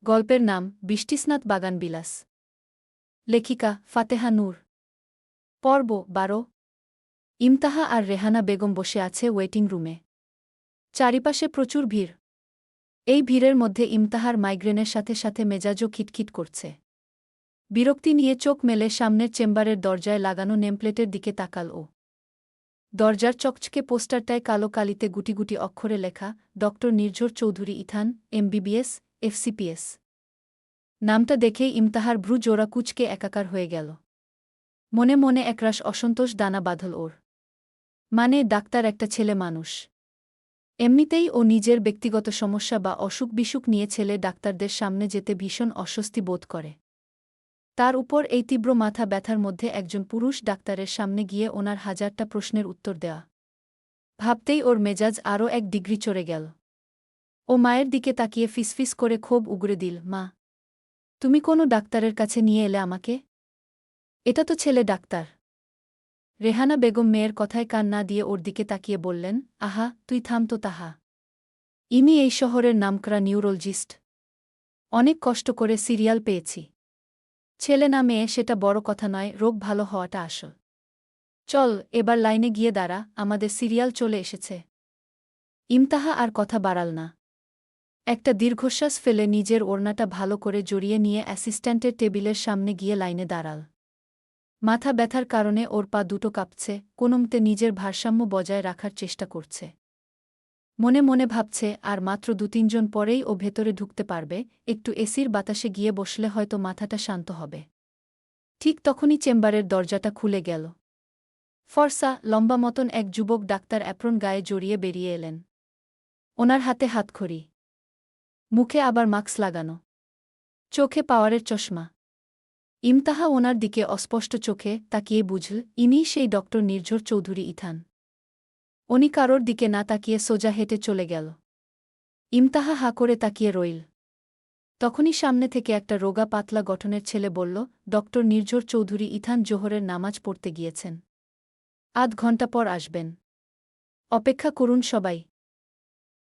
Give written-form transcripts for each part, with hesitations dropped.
গল্পের নাম বৃষ্টিস্নাত বাগানবিলাস। লেখিকা ফাতেহা নূর। পর্ব 12। ইমতাহা আর রেহানা বেগম বসে আছে ওয়েটিং রুমে। চারিপাশে প্রচুর ভিড়। এই ভিড়ের মধ্যে ইমতাহার মাইগ্রেনের সাথে সাথে মেজাজও খিটখিট করছে। বিরক্তি নিয়ে চোখ মেলে সামনের চেম্বারের দরজায় লাগানো নেমপ্লেটের দিকে তাকাল ও। দরজার চকচকে পোস্টারটায় কালো কালিতে গুটি গুটি অক্ষরে লেখা, doctor Nirjhar Chowdhury Ethan, MBBS, FCPS। নামটা দেখেই ইমতাহার ভ্রু জোড়া কুঁচকে একাকার হয়ে গেল। মনে মনে একরাশ অসন্তোষ দানা বাঁধল ওর। মানে ডাক্তার একটা ছেলে মানুষ। এমনিতেই ও নিজের ব্যক্তিগত সমস্যা বা অসুখ বিসুখ নিয়ে ছেলে ডাক্তারদের সামনে যেতে ভীষণ অস্বস্তি বোধ করে। তার উপর এই তীব্র মাথা ব্যথার মধ্যে একজন পুরুষ ডাক্তারের সামনে গিয়ে ওনার হাজারটা প্রশ্নের উত্তর দেয়া। ভাবতেই ওর মেজাজ আরও এক ডিগ্রি চড়ে গেল। ও মায়ের দিকে তাকিয়ে ফিসফিস করে ক্ষোভ উগরে দিল, মা, তুমি কোনো ডাক্তারের কাছে নিয়ে এলে আমাকে? এটা তো ছেলে ডাক্তার। রেহানা বেগম মেয়ের কথায় কান না দিয়ে ওর দিকে তাকিয়ে বললেন, আহা, তুই থাম তো তাহা। ইনি এই শহরের নামকরা নিউরোলজিস্ট। অনেক কষ্ট করে সিরিয়াল পেয়েছি। ছেলে না মেয়ে সেটা বড় কথা নয়, রোগ ভালো হওয়াটা আসল। চল এবার লাইনে গিয়ে দাঁড়া, আমাদের সিরিয়াল চলে এসেছে। ইমতাহা আর কথা বাড়াল না। একটা দীর্ঘশ্বাস ফেলে নিজের ওড়নাটা ভালো করে জড়িয়ে নিয়ে অ্যাসিস্ট্যান্টের টেবিলের সামনে গিয়ে লাইনে দাঁড়াল। মাথা ব্যথার কারণে ওর পা দুটো কাঁপছে, কোনোমতে নিজের ভারসাম্য বজায় রাখার চেষ্টা করছে। মনে মনে ভাবছে আর মাত্র 2-3 জন পরেই ও ভেতরে ঢুকতে পারবে, একটু এসির বাতাসে গিয়ে বসলে হয়তো মাথাটা শান্ত হবে। ঠিক তখনই চেম্বারের দরজাটা খুলে গেল। ফর্সা, লম্বা মতন এক যুবক ডাক্তার অ্যাপ্রন গায়ে জড়িয়ে বেরিয়ে এলেন। ওনার হাতে হাতখড়ি, মুখে আবার মাস্ক লাগানো, চোখে পাওয়ারের চশমা। ইমতাহা ওনার দিকে অস্পষ্ট চোখে তাকিয়ে বুঝল ইনিই সেই ডক্টর নির্ঝর চৌধুরী ইথান। উনি কারোর দিকে না তাকিয়ে সোজা হেঁটে চলে গেল। ইমতাহা হা করে তাকিয়ে রইল। তখনই সামনে থেকে একটা রোগা পাতলা গঠনের ছেলে বলল, ডক্টর নির্ঝর চৌধুরী ইথান জোহরের নামাজ পড়তে গিয়েছেন। আধ ঘণ্টা পর আসবেন। অপেক্ষা করুন সবাই।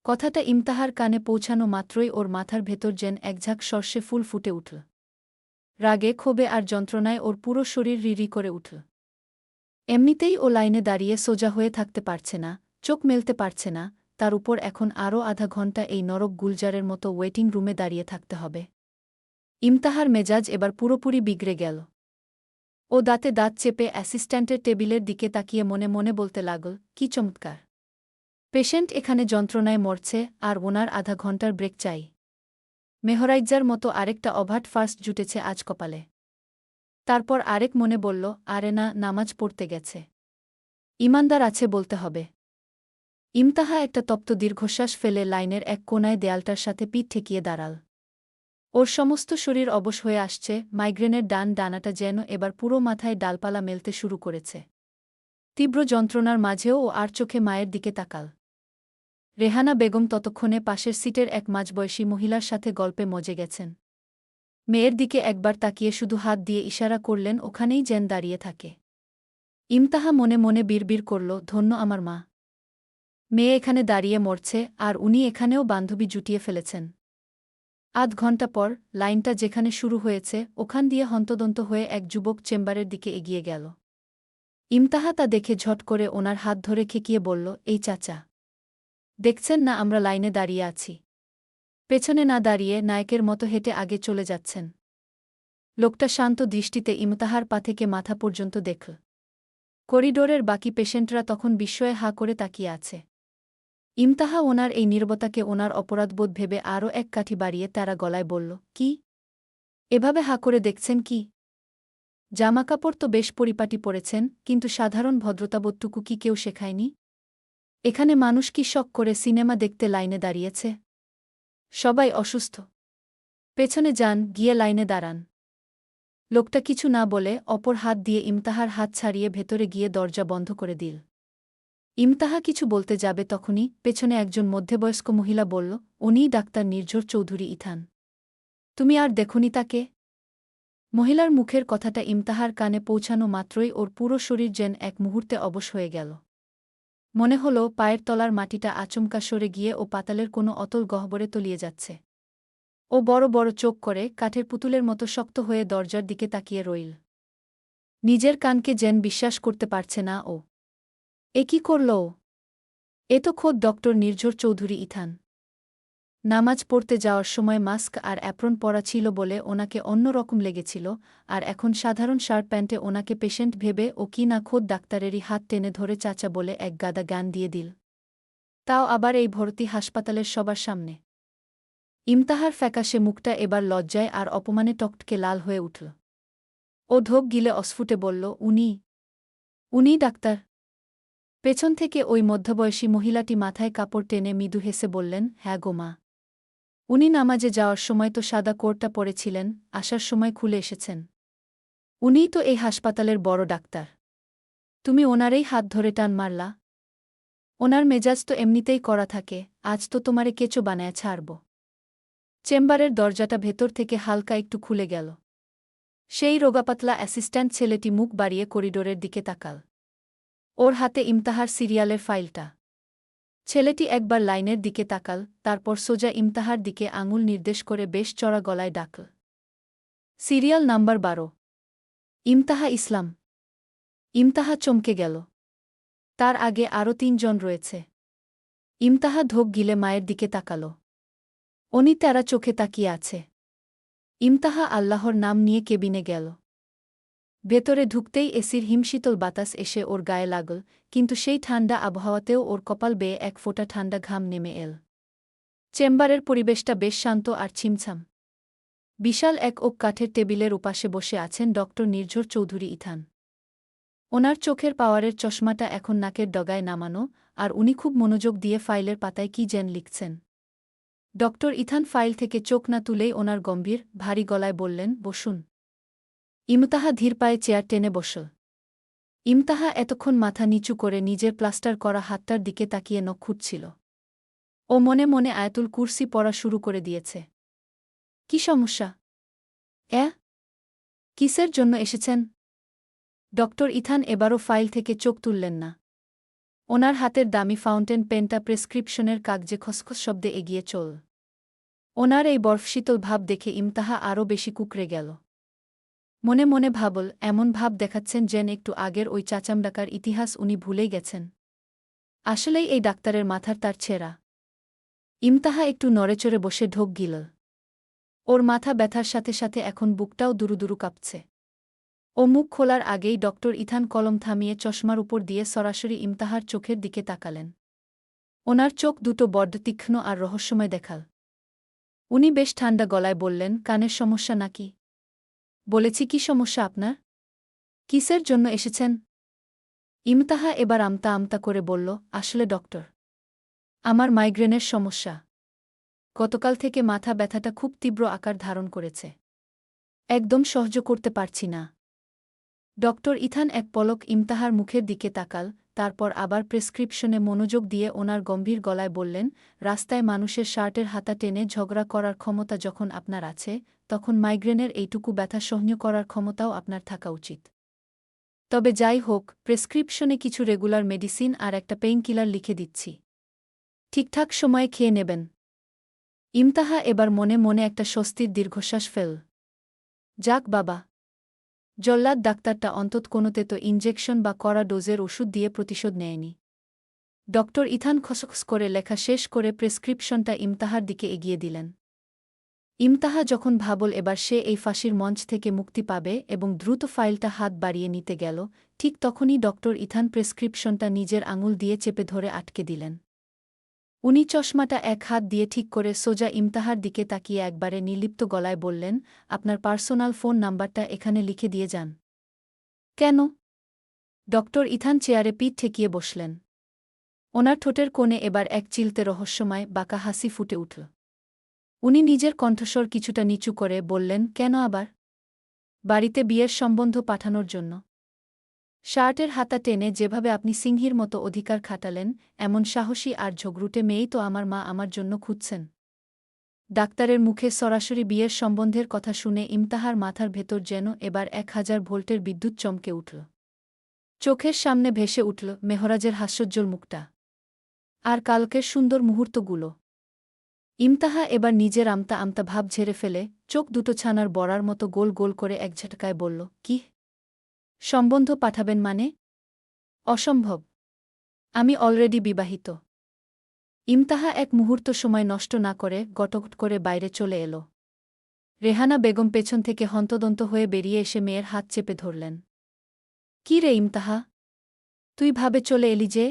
কথাটা ইমতাহার কানে পৌঁছানো মাত্রই ওর মাথার ভেতর যেন একঝাঁক সর্ষে ফুল ফুটে উঠল। রাগে, ক্ষোভে আর যন্ত্রণায় ওর পুরো শরীর রিরি করে উঠল। এমনিতেই ও লাইনে দাঁড়িয়ে সোজা হয়ে থাকতে পারছে না, চোখ মেলতে পারছে না, তার উপর এখন আরও আধা ঘণ্টা এই নরক গুলজারের মতো ওয়েটিং রুমে দাঁড়িয়ে থাকতে হবে। ইমতাহার মেজাজ এবার পুরোপুরি বিগড়ে গেল। ও দাঁতে দাঁত চেপে অ্যাসিস্ট্যান্টের টেবিলের দিকে তাকিয়ে মনে মনে বলতে লাগল, কি চমৎকার! পেশেন্ট এখানে যন্ত্রণায় মরছে আর ওনার আধা ঘণ্টার ব্রেক চাই। মেহরাইজ্জার মতো আরেকটা অভাট ফার্স্ট জুটেছে আজ কপালে। তারপর আরেক মনে বলল, আরে না, নামাজ পড়তে গেছে। ইমানদার আছে বলতে হবে। ইমতাহা একটা তপ্ত দীর্ঘশ্বাস ফেলে লাইনের এক কোনায় দেয়ালটার সাথে পিঠ ঠেকিয়ে দাঁড়াল। ওর সমস্ত শরীর অবশ হয়ে আসছে, মাইগ্রেনের ডানাটা যেন এবার পুরো মাথায় ডালপালা মেলতে শুরু করেছে। তীব্র যন্ত্রণার মাঝেও ও আর চোখে মায়ের দিকে তাকাল। রেহানা বেগম ততক্ষণে পাশের সিটের এক মাঝবয়সী মহিলার সাথে গল্পে মজে গেছেন। মেয়ের দিকে একবার তাকিয়ে শুধু হাত দিয়ে ইশারা করলেন ওখানেই যেন দাঁড়িয়ে থাকে। ইমতাহা মনে মনে বিড়বিড় করল, ধন্য আমার মা। মেয়ে এখানে দাঁড়িয়ে মরছে আর উনি এখানেও বান্ধবী জুটিয়ে ফেলেছেন। আধ ঘণ্টা পর লাইনটা যেখানে শুরু হয়েছে ওখান দিয়ে হন্তদন্ত হয়ে এক যুবক চেম্বারের দিকে এগিয়ে গেল। ইমতাহা তা দেখে ঝট করে ওনার হাত ধরে খেকিয়ে বলল, এই চাচা, দেখছেন না আমরা লাইনে দাঁড়িয়ে আছি? পেছনে না দাঁড়িয়ে নায়কের মতো হেঁটে আগে চলে যাচ্ছেন। লোকটা শান্ত দৃষ্টিতে ইমতাহার পা থেকে মাথা পর্যন্ত দেখল। করিডোরের বাকি পেশেন্টরা তখন বিস্ময়ে হা করে তাকিয়ে আছে। ইমতাহা ওনার এই নীরবতাকে ওনার অপরাধবোধ ভেবে আরও এক কাঠি বাড়িয়ে তারা গলায় বলল, কি? এভাবে হা করে দেখছেন কি? জামাকাপড় তো বেশ পরিপাটি পরেছেন, কিন্তু সাধারণ ভদ্রতাবোধটুকু কি কেউ শেখায়নি? এখানে মানুষ কি শখ করে সিনেমা দেখতে লাইনে দাঁড়িয়েছে? সবাই অসুস্থ। পেছনে যান, গিয়ে লাইনে দাঁড়ান। লোকটা কিছু না বলে অপর হাত দিয়ে ইমতাহার হাত ছাড়িয়ে ভেতরে গিয়ে দরজা বন্ধ করে দিল। ইমতাহা কিছু বলতে যাবে তখনই পেছনে একজন মধ্যবয়স্ক মহিলা বলল, উনিই ডাক্তার নির্ঝর চৌধুরী ইথান। তুমি আর দেখোনি তাকে? মহিলার মুখের কথাটা ইমতাহার কানে পৌঁছানো মাত্রই ওর পুরো শরীর যেন এক মুহূর্তে অবশ হয়ে গেল। মনে হল পায়ের তলার মাটিটা আচমকা সরে গিয়ে ও পাতালের কোনো অতল গহ্বরে তলিয়ে যাচ্ছে। ও ও বড় বড় চোখ করে কাঠের পুতুলের মতো শক্ত হয়ে দরজার দিকে তাকিয়ে রইল। নিজের কানকে যেন বিশ্বাস করতে পারছে না ও। এ কি করল ও? এ তো খোদ ডক্টর নির্ঝর চৌধুরী ইথান। নামাজ পড়তে যাওয়ার সময় মাস্ক আর অ্যাপ্রন পরা ছিল বলে ওনাকে অন্য রকম লেগেছিল, আর এখন সাধারণ শার্ট প্যান্টে ওনাকে পেশেন্ট ভেবে ও কি না খোদ ডাক্তারেরই হাত টেনে ধরে চাচা বলে এক গাদা জ্ঞান দিয়ে দিল। তাও আবার এই ভর্তি হাসপাতালের সবার সামনে। ইমতাহার ফ্যাকাশে মুখটা এবার লজ্জায় আর অপমানে টকটকে লাল হয়ে উঠল। ও ঢোক গিলে অস্ফুটে বলল, উনি ডাক্তার? পেছন থেকে ওই মধ্যবয়সী মহিলাটি মাথায় কাপড় টেনে মৃদু হেসে বললেন, হ্যাঁ গো মা। উনি নামাজে যাওয়ার সময় তো সাদা কোটটা পরেছিলেন, আসার সময় খুলে এসেছেন। উনিই তো এই হাসপাতালের বড় ডাক্তার। তুমি ওনারেই হাত ধরে টান মারলা। ওনার মেজাজ তো এমনিতেই করা থাকে, আজ তো তোমারে কেঁচো বানায়া ছাড়ব। চেম্বারের দরজাটা ভেতর থেকে হালকা একটু খুলে গেল। সেই রোগাপাতলা অ্যাসিস্ট্যান্ট ছেলেটি মুখ বাড়িয়ে করিডোরের দিকে তাকাল। ওর হাতে ইমতাহার সিরিয়ালের ফাইলটা। ছেলেটি একবার লাইনের দিকে তাকাল, তারপর সোজা ইমতাহার দিকে আঙুল নির্দেশ করে বেশ চড়া গলায় ডাকল। Serial number 12। ইমতাহা ইসলাম। ইমতাহা চমকে গেল। তার আগে আরও 3 জন রয়েছে। ইমতাহা ঢোক গিলে মায়ের দিকে তাকাল। উনি তেরা চোখে তাকিয়ে আছে। ইমতাহা আল্লাহর নাম নিয়ে কেবিনে গেল। ভেতরে ঢুকতেই এসির হিমশীতল বাতাস এসে ওর গায়ে লাগল, কিন্তু সেই ঠান্ডা আবহাওয়াতেও ওর কপাল বেয়ে এক ফোঁটা ঠান্ডা ঘাম নেমে এল। চেম্বারের পরিবেশটা বেশ শান্ত আর ছিমছাম। বিশাল এক ওক কাঠের টেবিলের উপাশে বসে আছেন ডক্টর নির্ঝর চৌধুরী ইথান। ওনার চোখের পাওয়ারের চশমাটা এখন নাকের ডগায় নামানো, আর উনি খুব মনোযোগ দিয়ে ফাইলের পাতায় কি যেন লিখছেন। ডক্টর ইথান ফাইল থেকে চোখ না তুলেই ওনার গম্ভীর, ভারী গলায় বললেন, বসুন। ইমতাহা ধীর পায়ে চেয়ার টেনে বসল। ইমতাহা এতক্ষণ মাথা নিচু করে নিজের প্লাস্টার করা হাতটার দিকে তাকিয়ে নখ খুঁটছিল। ও মনে মনে আয়াতুল কুরসি পড়া শুরু করে দিয়েছে। কি সমস্যা? কিসের জন্য এসেছেন? ডক্টর ইথান এবারও ফাইল থেকে চোখ তুললেন না। ওনার হাতের দামি ফাউন্টেন পেনটা প্রেসক্রিপশনের কাগজে খসখস শব্দে এগিয়ে চল। ওনার এই বরফশীতল ভাব দেখে ইমতাহা আরও বেশি কুকড়ে গেল। মনে মনে ভাবল, এমন ভাব দেখাচ্ছেন যেন একটু আগের ওই চাচামডাকার ইতিহাস উনি ভুলেই গেছেন। আসলেই এই ডাক্তারের মাথার তার ছেঁড়া। ইমতাহা একটু নড়েচড়ে বসে ঢোক গিল। ওর মাথা ব্যথার সাথে সাথে এখন বুকটাও দুরুদুরু কাঁপছে। ও মুখ খোলার আগেই ডক্টর ইথান কলম থামিয়ে চশমার উপর দিয়ে সরাসরি ইমতাহার চোখের দিকে তাকালেন। ওনার চোখ দুটো বড্ড তীক্ষ্ণ আর রহস্যময় দেখাল। উনি বেশ ঠান্ডা গলায় বললেন, কানের সমস্যা নাকি? বলেছি কি সমস্যা আপনার? কিসের জন্য এসেছেন? ইমতাহা এবার আমতা আমতা করে বলল, আসলে ডক্টর, আমার মাইগ্রেনের সমস্যা। গতকাল থেকে মাথা ব্যথাটা খুব তীব্র আকার ধারণ করেছে। একদম সহ্য করতে পারছি না। ডক্টর ইথান এক পলক ইমতাহার মুখের দিকে তাকাল, তারপর আবার প্রেসক্রিপশনে মনোযোগ দিয়ে ওনার গম্ভীর গলায় বললেন, রাস্তায় মানুষের শার্টের হাতা টেনে ঝগড়া করার ক্ষমতা যখন আপনার আছে, তখন মাইগ্রেনের এইটুকু ব্যথা সহ্য করার ক্ষমতাও আপনার থাকা উচিত। তবে যাই হোক, প্রেসক্রিপশনে কিছু রেগুলার মেডিসিন আর একটা পেইনকিলার লিখে দিচ্ছি। ঠিকঠাক সময়ে খেয়ে নেবেন। ইমতাহা এবার মনে মনে একটা স্বস্তির দীর্ঘশ্বাস ফেল। যাক বাবা, জল্লাদ ডাক্তারটা অন্তত কোনোতে তো ইনজেকশন বা কড়া ডোজের ওষুধ দিয়ে প্রতিশোধ নেয়নি। ডক্টর ইথান খসখস করে লেখা শেষ করে প্রেসক্রিপশনটা ইমতাহার দিকে এগিয়ে দিলেন। ইমতাহা যখন ভাবল এবার সে এই ফাঁসির মঞ্চ থেকে মুক্তি পাবে এবং দ্রুত ফাইলটা হাত বাড়িয়ে নিতে গেল, ঠিক তখনই ডক্টর ইথান প্রেসক্রিপশনটা নিজের আঙুল দিয়ে চেপে ধরে আটকে দিলেন। উনি চশমাটা এক হাত দিয়ে ঠিক করে সোজা ইমতাহার দিকে তাকিয়ে একবারে নির্লিপ্ত গলায় বললেন, আপনার পার্সোনাল ফোন নাম্বারটা এখানে লিখে দিয়ে যান। কেন? ডক্টর ইথান চেয়ারে পিঠ ঠেকিয়ে বসলেন। ওনার ঠোঁটের কোণে এবার এক চিলতে রহস্যময় বাঁকা হাসি ফুটে উঠল। উনি নিজের কণ্ঠস্বর কিছুটা নিচু করে বললেন, কেন আবার? বাড়িতে বিয়ের সম্বন্ধ পাঠানোর জন্য। শার্টের হাতা টেনে যেভাবে আপনি সিংহীর মতো অধিকার খাটালেন, এমন সাহসী আর ঝগড়ুটে মেয়েই তো আমার মা আমার জন্য খুঁজছেন। ডাক্তারের মুখে সরাসরি বিয়ের সম্বন্ধের কথা শুনে ইমতাহার মাথার ভেতর যেন এবার 1000 ভোল্টের বিদ্যুৎ চমকে উঠল। চোখের সামনে ভেসে উঠল মেহরাজের হাস্যোজ্জ্বল মুখটা। আর কালকের সুন্দর মুহূর্তগুলো। ইমতাহা এবার নিজের আমতা আমতা ভাব ঝেড়ে ফেলে চোখ দুটো ছানার বড়ার মতো গোল গোল করে এক ঝটকায় বলল, কি সম্বন্ধ পাঠাবেন মানে? অসম্ভব। আমি অলরেডি বিবাহিত। ইমতাহা এক মুহূর্ত সময় নষ্ট না করে গটগট করে বাইরে চলে এল। রেহানা বেগম পেছন থেকে হন্তদন্ত হয়ে বেরিয়ে এসে মেয়ের হাত চেপে ধরলেন। কি রে ইমতাহা, তুই ভাবে চলে এলি যে?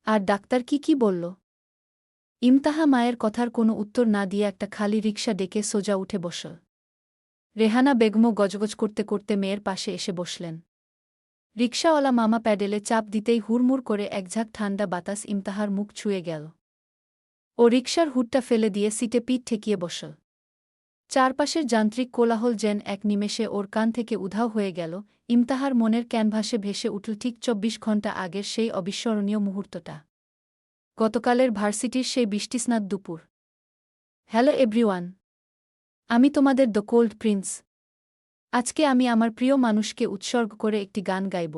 আর ডাক্তার কি বলল? ইমতাহা মায়ের কথার কোনো উত্তর না দিয়ে একটা খালি রিকশা ডেকে সোজা উঠে বসল। রেহানা বেগমও গজগজ করতে করতে মেয়ের পাশে এসে বসলেন। রিকশাওয়ালা মামা প্যাডেলে চাপ দিতেই হুড়মুড় করে একঝাঁক ঠান্ডা বাতাস ইমতাহার মুখ ছুঁয়ে গেল। ও রিকশার হুডটা ফেলে দিয়ে সিটে পিঠ ঠেকিয়ে বসল। চারপাশের যান্ত্রিক কোলাহল যেন এক নিমেষে ওর কান থেকে উধাও হয়ে গেল। ইমতাহার মনের ক্যানভাসে ভেসে উঠল ঠিক ২৪ ঘণ্টা আগের সেই অবিস্মরণীয় মুহূর্তটা। গতকালের ভার্সিটির সেই বৃষ্টিস্নাত দুপুর। হ্যালো এভরিওয়ান, আমি তোমাদের দ্য কোল্ড প্রিন্স। আজকে আমি আমার প্রিয় মানুষকে উৎসর্গ করে একটি গান গাইব।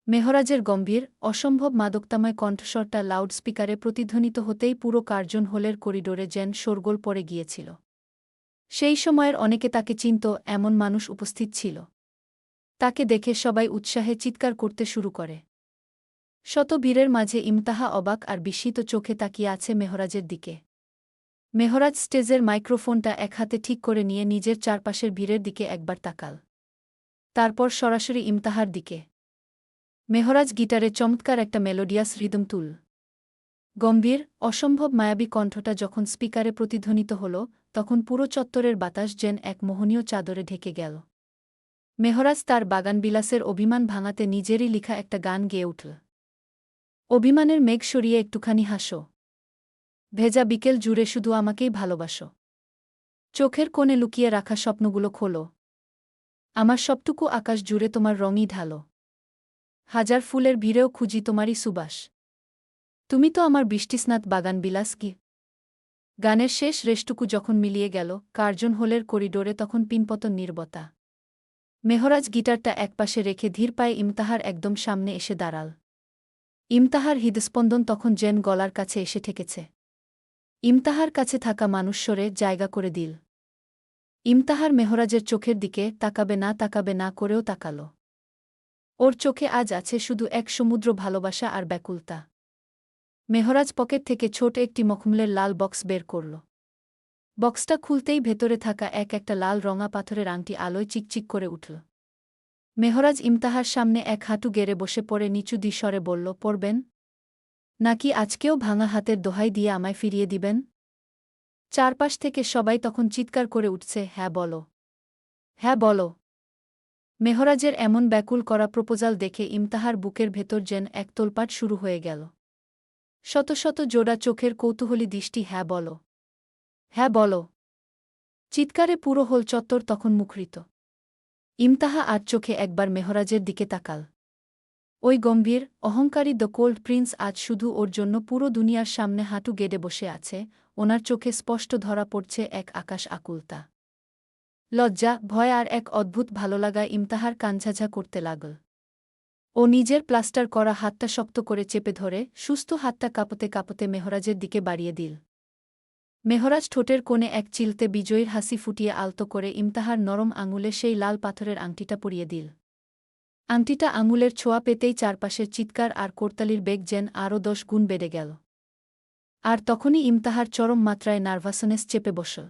মেহরাজের গম্ভীর, অসম্ভব মাদকতাময় কণ্ঠস্বরটা লাউডস্পিকারে প্রতিধ্বনিত হতেই পুরো কার্জন হলের করিডোরে যেন শোরগোল পড়ে গিয়েছিল। সেই সময়ের অনেকে তাকে চিনত, এমন মানুষ উপস্থিত ছিল। তাকে দেখে সবাই উৎসাহে চিৎকার করতে শুরু করে। শত ভিড়ের মাঝে ইমতাহা অবাক আর বিস্মিত চোখে তাকিয়ে আছে মেহরাজের দিকে। মেহরাজ স্টেজের মাইক্রোফোনটা এক হাতে ঠিক করে নিয়ে নিজের চারপাশের ভিড়ের দিকে একবার তাকাল। তারপর সরাসরি ইমতাহার দিকে। মেহরাজ গিটারে চমৎকার একটা মেলোডিয়াস রিদম তুল। গম্ভীর, অসম্ভব মায়াবী কণ্ঠটা যখন স্পিকারে প্রতিধ্বনিত হল, তখন পুরো চত্বরের বাতাস যেন এক মোহনীয় চাদরে ঢেকে গেল। মেহরাজ তার বাগানবিলাসের অভিমান ভাঙাতে নিজেরই লিখা একটা গান গেয়ে উঠল। অভিমানের মেঘ সরিয়ে একটুখানি হাসো, ভেজা বিকেল জুড়ে শুধু আমাকেই ভালোবাসো, চোখের কোণে লুকিয়ে রাখা স্বপ্নগুলো খোলো, আমার সবটুকু আকাশ জুড়ে তোমার রঙই ঢালো, হাজার ফুলের ভিড়েও খুঁজি তোমারই সুবাস, তুমি তো আমার বৃষ্টিস্নাত বাগানবিলাস। কি গানের শেষ রেশটুকু যখন মিলিয়ে গেল, কার্জন হলের করিডোরে তখন পিনপতন নীরবতা। মেহরাজ গিটারটা একপাশে রেখে ধীর পায়ে ইমতাহার একদম সামনে এসে দাঁড়াল। ইমতাহার হৃদস্পন্দন তখন যেন গলার কাছে এসে ঠেকেছে। ইমতাহার কাছে থাকা মানুষ সরে জায়গা করে দিল। ইমতাহার মেহরাজের চোখের দিকে তাকাবে না করেও তাকাল। ওর চোখে আজ আছে শুধু এক সমুদ্র ভালোবাসা আর ব্যাকুলতা। মেহরাজ পকেট থেকে ছোট একটি মখমলের লাল বক্স বের করল। বক্সটা খুলতেই ভেতরে থাকা একটা লাল রঙা পাথরের আংটি আলোয় চিকচিক করে উঠল। মেহরাজ ইমতাহার সামনে এক হাঁটু গেড়ে বসে পড়ে নিচু স্বরে বলল, পড়বেন নাকি আজকেও ভাঙা হাতের দোহাই দিয়ে আমায় ফিরিয়ে দিবেন? চারপাশ থেকে সবাই তখন চিৎকার করে উঠছে, হ্যাঁ বলো, হ্যাঁ বলো। মেহরাজের এমন ব্যাকুল করা প্রপোজাল দেখে ইমতাহার বুকের ভেতর যেন এক তোলপাট শুরু হয়ে গেল। শত শত জোড়া চোখের কৌতূহলী দৃষ্টি হ্যাঁ বলো, হ্যাঁ বলো চিৎকারে পুরো হল চত্বর তখন মুখরিত। ইমতাহা আর চোখে একবার মেহরাজের দিকে তাকাল। ওই গম্ভীর, অহংকারী দ্য কোল্ড প্রিন্স আজ শুধু ওর জন্য পুরো দুনিয়ার সামনে হাঁটু গেড়ে বসে আছে। ওনার চোখে স্পষ্ট ধরা পড়ছে এক আকাশ আকুলতা, লজ্জা, ভয় আর এক অদ্ভুত ভালোলাগা ইমতাহার কানঝাঝা করতে লাগল। ও নিজের প্লাস্টার করা হাতটা শক্ত করে চেপে ধরে সুস্থ হাতটা কাঁপতে কাঁপতে মেহরাজের দিকে বাড়িয়ে দিল। মেহরাজ ঠোঁটের কোণে এক চিলতে বিজয়ীর হাসি ফুটিয়ে আলতো করে ইমতাহার নরম আঙুলে সেই লাল পাথরের আংটিটা পরিয়ে দিল। আংটিটা আঙুলের ছোঁয়া পেতেই চারপাশের চিৎকার আর করতালির বেগ যেন আরও 10 গুণ বেড়ে গেল। আর তখনই ইমতাহার চরম মাত্রায় নার্ভাসনেস চেপে বসল।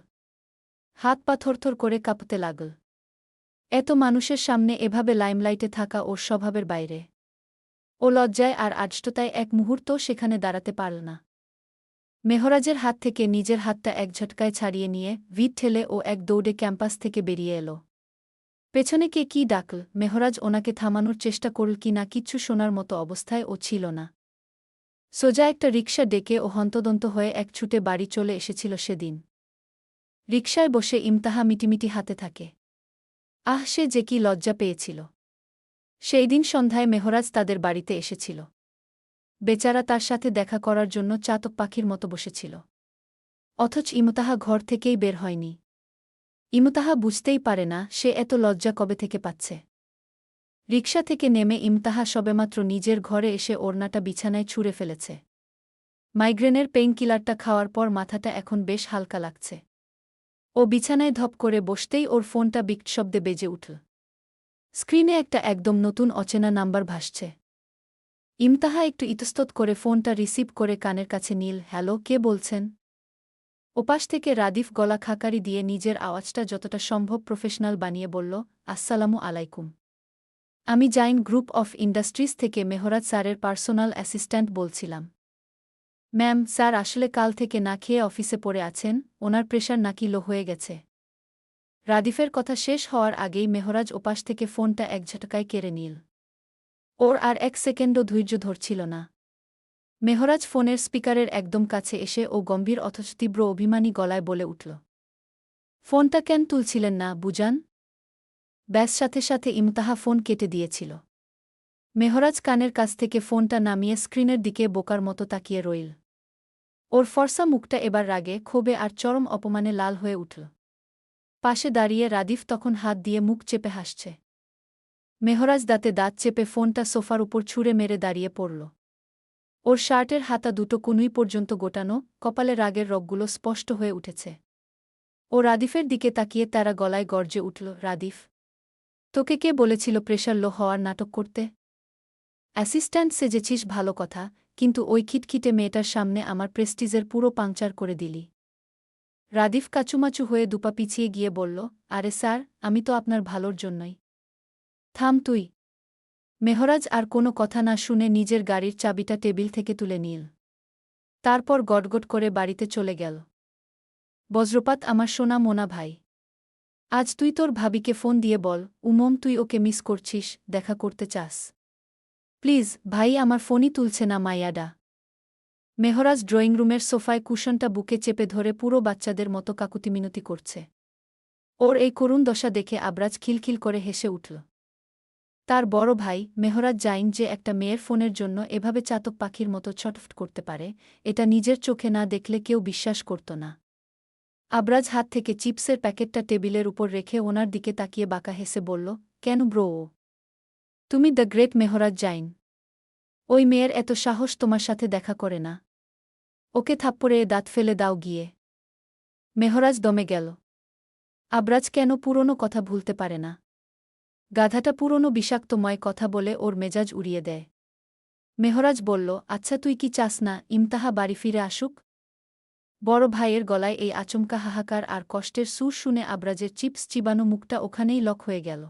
হাত পা থরথর করে কাঁপতে লাগল। এত মানুষের সামনে এভাবে লাইমলাইটে থাকা ওর স্বভাবের বাইরে। ও লজ্জায় আর আড়ষ্টতায় এক মুহূর্তও সেখানে দাঁড়াতে পারল না। মেহরাজের হাত থেকে নিজের হাতটা এক ঝটকায় ছাড়িয়ে নিয়ে ভিড় ঠেলে ও এক দৌড়ে ক্যাম্পাস থেকে বেরিয়ে এল। পেছনে কে কি ডাকল, মেহরাজ ওনাকে থামানোর চেষ্টা করল কি না কিচ্ছু শোনার মতো অবস্থায় ও ছিল না। সোজা একটা রিকশা ডেকে ও হন্তদন্ত হয়ে এক ছুটে বাড়ি চলে এসেছিল সেদিন। রিকশায় বসে ইমতাহা মিটিমিটি হাতে থাকে। আহ, সে যে কি লজ্জা পেয়েছিল। সেই দিন সন্ধ্যায় মেহরাজ তাদের বাড়িতে এসেছিল। বেচারা তার সাথে দেখা করার জন্য চাতক পাখির মতো বসেছিল। অথচ ইমতাহা ঘর থেকেই বের হয়নি। ইমতাহা বুঝতেই পারে না সে এত লজ্জা কবে থেকে পাচ্ছে। রিকশা থেকে নেমে ইমতাহা সবেমাত্র নিজের ঘরে এসে ওড়নাটা বিছানায় ছুঁড়ে ফেলেছে। মাইগ্রেনের পেইনকিলারটা খাওয়ার পর মাথাটা এখন বেশ হালকা লাগছে। ও বিছানায় ধপ করে বসতেই ওর ফোনটা বিকট শব্দে বেজে উঠল। স্ক্রিনে একটা একদম নতুন অচেনা নাম্বার ভাসছে। ইমতাহা একটু ইতস্তত করে ফোনটা রিসিভ করে কানের কাছে নিল। হ্যালো, কে বলছেন? ওপাশ থেকে রাদিফ গলা খাকারি দিয়ে নিজের আওয়াজটা যতটা সম্ভব প্রফেশনাল বানিয়ে বলল, আসসালামু আলাইকুম। আমি জাইন গ্রুপ অফ ইন্ডাস্ট্রিজ থেকে মেহরাজ স্যারের পার্সোনাল অ্যাসিস্ট্যান্ট বলছিলাম। ম্যাম, স্যার আসলে কাল থেকে না খেয়ে অফিসে পড়ে আছেন, ওনার প্রেশার নাকি লো হয়ে গেছে। রাদিফের কথা শেষ হওয়ার আগেই মেহরাজ ওপাশ থেকে ফোনটা এক ঝটকায় কেড়ে নিল। ওর আর এক সেকেন্ডও ধৈর্য ধরছিল না। মেহরাজ ফোনের স্পিকারের একদম কাছে এসে ও গম্ভীর অথচ তীব্র অভিমানী গলায় বলে উঠল, ফোনটা কেন তুলছিলেন না বুজান? ব্যাস সাথে সাথে ইমতাহা ফোন কেটে দিয়েছিল। মেহরাজ কানের কাছ থেকে ফোনটা নামিয়ে স্ক্রিনের দিকে বোকার মতো তাকিয়ে রইল। ওর ফর্সা মুখটা এবার রাগে, ক্ষোভে আর চরম অপমানে লাল হয়ে উঠল। পাশে দাঁড়িয়ে রাদিফ তখন হাত দিয়ে মুখ চেপে হাসছে। মেহরাজ দাঁতে দাঁত চেপে ফোনটা সোফার উপর ছুঁড়ে মেরে দাঁড়িয়ে পড়ল। ওর শার্টের হাতা দুটো কনুই পর্যন্ত গোটানো, কপালে রাগের রগগুলো স্পষ্ট হয়ে উঠেছে। ও রাদিফের দিকে তাকিয়ে তারা গলায় গর্জে উঠল, রাদিফ, তোকে কে বলেছিল প্রেশার লো হওয়ার নাটক করতে? অ্যাসিস্ট্যান্ট সেজেছিস ভালো কথা, কিন্তু ওই খিটখিটে মেয়েটার সামনে আমার প্রেস্টিজের পুরো পাংচার করে দিলি। রাদিফ কাচুমাচু হয়ে দুপা পিছিয়ে গিয়ে বলল, আরে স্যার, আমি তো আপনার ভালোর জন্যই। থাম তুই। মেহরাজ আর কোনো কথা না শুনে নিজের গাড়ির চাবিটা টেবিল থেকে তুলে নিল। তারপর গটগট করে বাড়িতে চলে গেল। বজ্রপাত, আমার সোনা মোনা ভাই, আজ তুই তোর ভাবিকে ফোন দিয়ে বল, তুই ওকে মিস করছিস, দেখা করতে চাস। প্লিজ ভাই, আমার ফোনই তুলছে না মাইয়াডা। মেহরাজ ড্রয়িং রুমের সোফায় কুশনটা বুকে চেপে ধরে পুরো বাচ্চাদের মতো কাকুতিমিনতি করছে। ওর এই করুণ দশা দেখে আবরাজ খিলখিল করে হেসে উঠল। তার বড় ভাই মেহরাজ জাইন যে একটা মেয়ের ফোনের জন্য এভাবে চাতক পাখির মতো ছটফট করতে পারে, এটা নিজের চোখে না দেখলে কেউ বিশ্বাস করত না। আবরাজ হাত থেকে চিপসের প্যাকেটটা টেবিলের উপর রেখে ওনার দিকে তাকিয়ে বাঁকা হেসে বলল, কেন ব্রো? তুমি দ্য গ্রেট মেহরাজ জাইন। ওই মেয়ের এত সাহস তোমার সাথে দেখা করে না? ওকে থাপ্পড়ে দাঁত ফেলে দাও গিয়ে। মেহরাজ দমে গেল। আবরাজ কেন পুরনো কথা ভুলতে পারে না? গাধাটা পুরনো বিষাক্তময় কথা বলে ওর মেজাজ উড়িয়ে দেয়। মেহরাজ বলল, আচ্ছা তুই কি চাস না ইমতাহা বাড়ি ফিরে আসুক? বড় ভাইয়ের গলায় এই আচমকা হাহাকার আর কষ্টের সুর শুনে আবরাজের চিপস চিবানো মুখটা ওখানেই লক হয়ে গেল।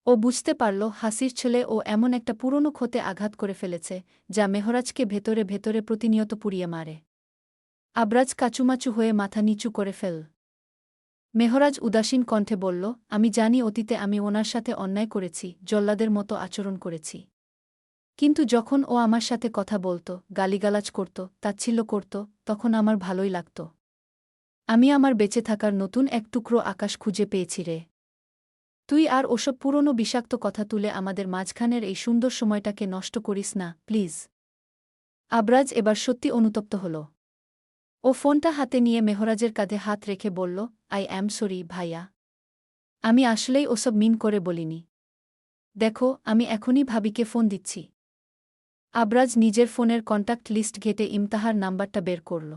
ও বুঝতে পারল হাসির ছেলে ও এমন একটা পুরনো ক্ষতে আঘাত করে ফেলেছে, যা মেহরাজকে ভেতরে ভেতরে প্রতিনিয়ত পুড়িয়ে মারে। আবরাজ কাচুমাচু হয়ে মাথা নিচু করে ফেল। মেহরাজ উদাসীন কণ্ঠে বলল, আমি জানি অতীতে আমি ওনার সাথে অন্যায় করেছি, জল্লাদের মতো আচরণ করেছি। কিন্তু যখন ও আমার সাথে কথা বলত, গালিগালাজ করত, তাচ্ছিল্য করত, তখন আমার ভালোই লাগত। আমি আমার বেঁচে থাকার নতুন এক টুকরো আকাশ খুঁজে পেয়েছি রে। তুই আর ওসব পুরনো বিষাক্ত কথা তুলে আমাদের মাঝখানের এই সুন্দর সময়টাকে নষ্ট করিস না, প্লিজ। আবরাজ এবার সত্যি অনুতপ্ত হল। ও ফোনটা হাতে নিয়ে মেহরাজের কাঁধে হাত রেখে বলল, আই অ্যাম সরি ভাইয়া। আমি আসলেই ওসব মিন করে বলিনি। দেখো, আমি এখনই ভাবিকে ফোন দিচ্ছি। আবরাজ নিজের ফোনের কন্টাক্ট লিস্ট ঘেটে ইমতাহার নাম্বারটা বের করল।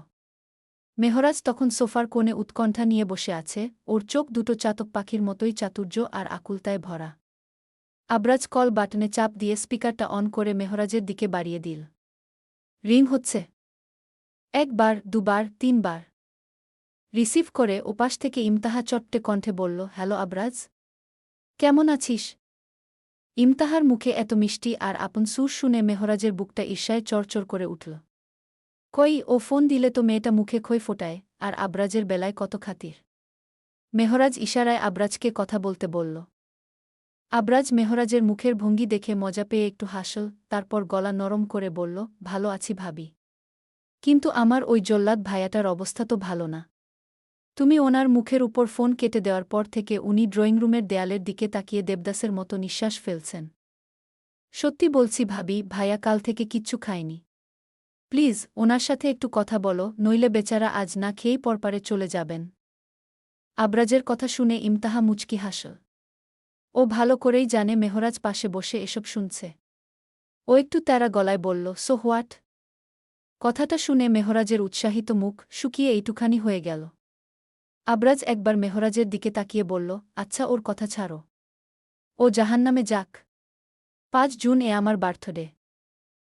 মেহরাজ তখন সোফার কোণে উৎকণ্ঠা নিয়ে বসে আছে, ওর চোখ দুটো চাতক পাখির মতোই চাতুর্য আর আকুলতায় ভরা। আবরাজ কল বাটনে চাপ দিয়ে স্পিকারটা অন করে মেহরাজের দিকে বাড়িয়ে দিল। রিং হচ্ছে। একবার, দুবার, তিনবার। রিসিভ করে ওপাশ থেকে ইমতাহা চট্টে কণ্ঠে বলল, হ্যালো আবরাজ, কেমন আছিস? ইমতাহার মুখে এত মিষ্টি আর আপন সুর শুনে মেহরাজের বুকটা ঈর্ষায় চড়চড় করে উঠল। কই, ও ফোন দিলে তো মেয়েটা মুখে খই ফোটায়, আর আবরাজের বেলায় কত খাতির। মেহরাজ ইশারায় আবরাজকে কথা বলতে বলল। আবরাজ মেহরাজের মুখের ভঙ্গি দেখে মজা পেয়ে একটু হাসল, তারপর গলা নরম করে বলল, ভালো আছি ভাবি। কিন্তু আমার ওই জল্লাদ ভাইয়াটার অবস্থা তো ভালো না। তুমি ওনার মুখের উপর ফোন কেটে দেওয়ার পর থেকে উনি ড্রয়িং রুমের দেয়ালের দিকে তাকিয়ে দেবদাসের মতো নিঃশ্বাস ফেলছেন। সত্যি বলছি ভাবি, ভাইয়া কাল থেকে কিচ্ছু খায়নি। প্লিজ ওনার সাথে একটু কথা বলো, নইলে বেচারা আজ না খেয়েই পরপারে চলে যাবেন। আবরাজের কথা শুনে ইমতাহা মুচকি হাসল। ও ভালো করেই জানে মেহরাজ পাশে বসে এসব শুনছে। ও একটু তেরা গলায় বলল, সো হোয়াট? কথাটা শুনে মেহরাজের উৎসাহিত মুখ শুকিয়ে এইটুখানি হয়ে গেল। আবরাজ একবার মেহরাজের দিকে তাকিয়ে বলল, আচ্ছা ওর কথা ছাড়ো। ও জাহান্নামে যাক। 5 জুন আমার বার্থডে।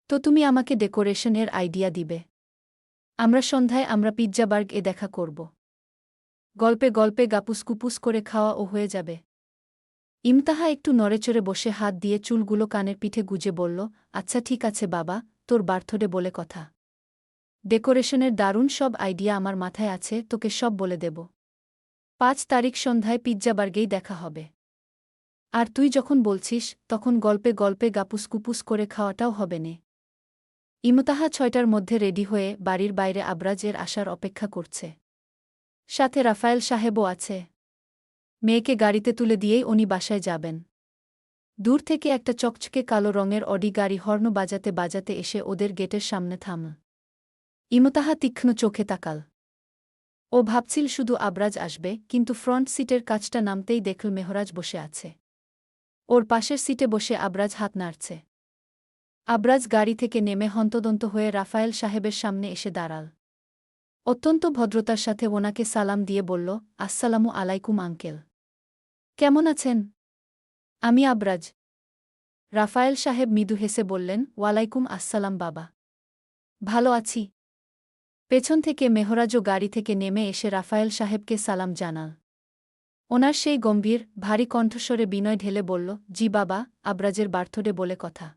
তো তুমি আমাকে ডেকোরেশন এর আইডিয়া দিবে। সন্ধ্যায় আমরা পিৎজাবার্গ এ দেখা করব। গল্পে গল্পে গাপুসকুপুস করে খাওয়া ও হয়ে যাবে। ইমতাহা একটু নড়েচড়ে বসে হাত দিয়ে চুলগুলো কানের পিঠে গুজে বলল, আচ্ছা ঠিক আছে বাবা, তোর বার্থডে বলে কথা। ডেকোরেশনের দারুণ সব আইডিয়া আমার মাথায় আছে, তোকে সব বলে দেব। 5 তারিখ সন্ধ্যায় পিৎজাবার্গেই দেখা হবে। আর তুই যখন বলছিস তখন গল্পে গল্পে গাপুসকুপুস করে খাওয়াটাও হবে নে। ইমতাহা 6টার মধ্যে রেডি হয়ে বাড়ির বাইরে আবরাজের আসার অপেক্ষা করছে। সাথে রাফায়েল সাহেবও আছে। মেয়েকে গাড়িতে তুলে দিয়েই উনি বাসায় যাবেন। দূর থেকে একটা চকচকে কালো রঙের অডি গাড়ি হর্ন বাজাতে বাজাতে এসে ওদের গেটের সামনে থামল। ইমতাহা তীক্ষ্ণ চোখে তাকাল। ও ভাবছিল শুধু আবরাজ আসবে, কিন্তু ফ্রন্ট সিটের কাচটা নামতেই দেখল মেহরাজ বসে আছে। ওর পাশের সিটে বসে আবরাজ হাত নাড়ছে। আবরাজ গাড়ি থেকে নেমে হন্তদন্ত হয়ে রাফায়েল সাহেবের সামনে এসে দাঁড়াল। অত্যন্ত ভদ্রতার সাথে ওনাকে সালাম দিয়ে বলল, আসসালামু আলাইকুম আঙ্কেল। কেমন আছেন? আমি আবরাজ। রাফায়েল সাহেব মৃদু হেসে বললেন, ওয়ালাইকুম আসসালাম বাবা। ভালো আছি। পেছন থেকে মেহরাজও গাড়ি থেকে নেমে এসে রাফায়েল সাহেবকে সালাম জানাল। ওনার সেই গম্ভীর ভারী কণ্ঠস্বরে বিনয় ঢেলে বলল, জি বাবা, আবরাজের বার্থডে বলে কথা।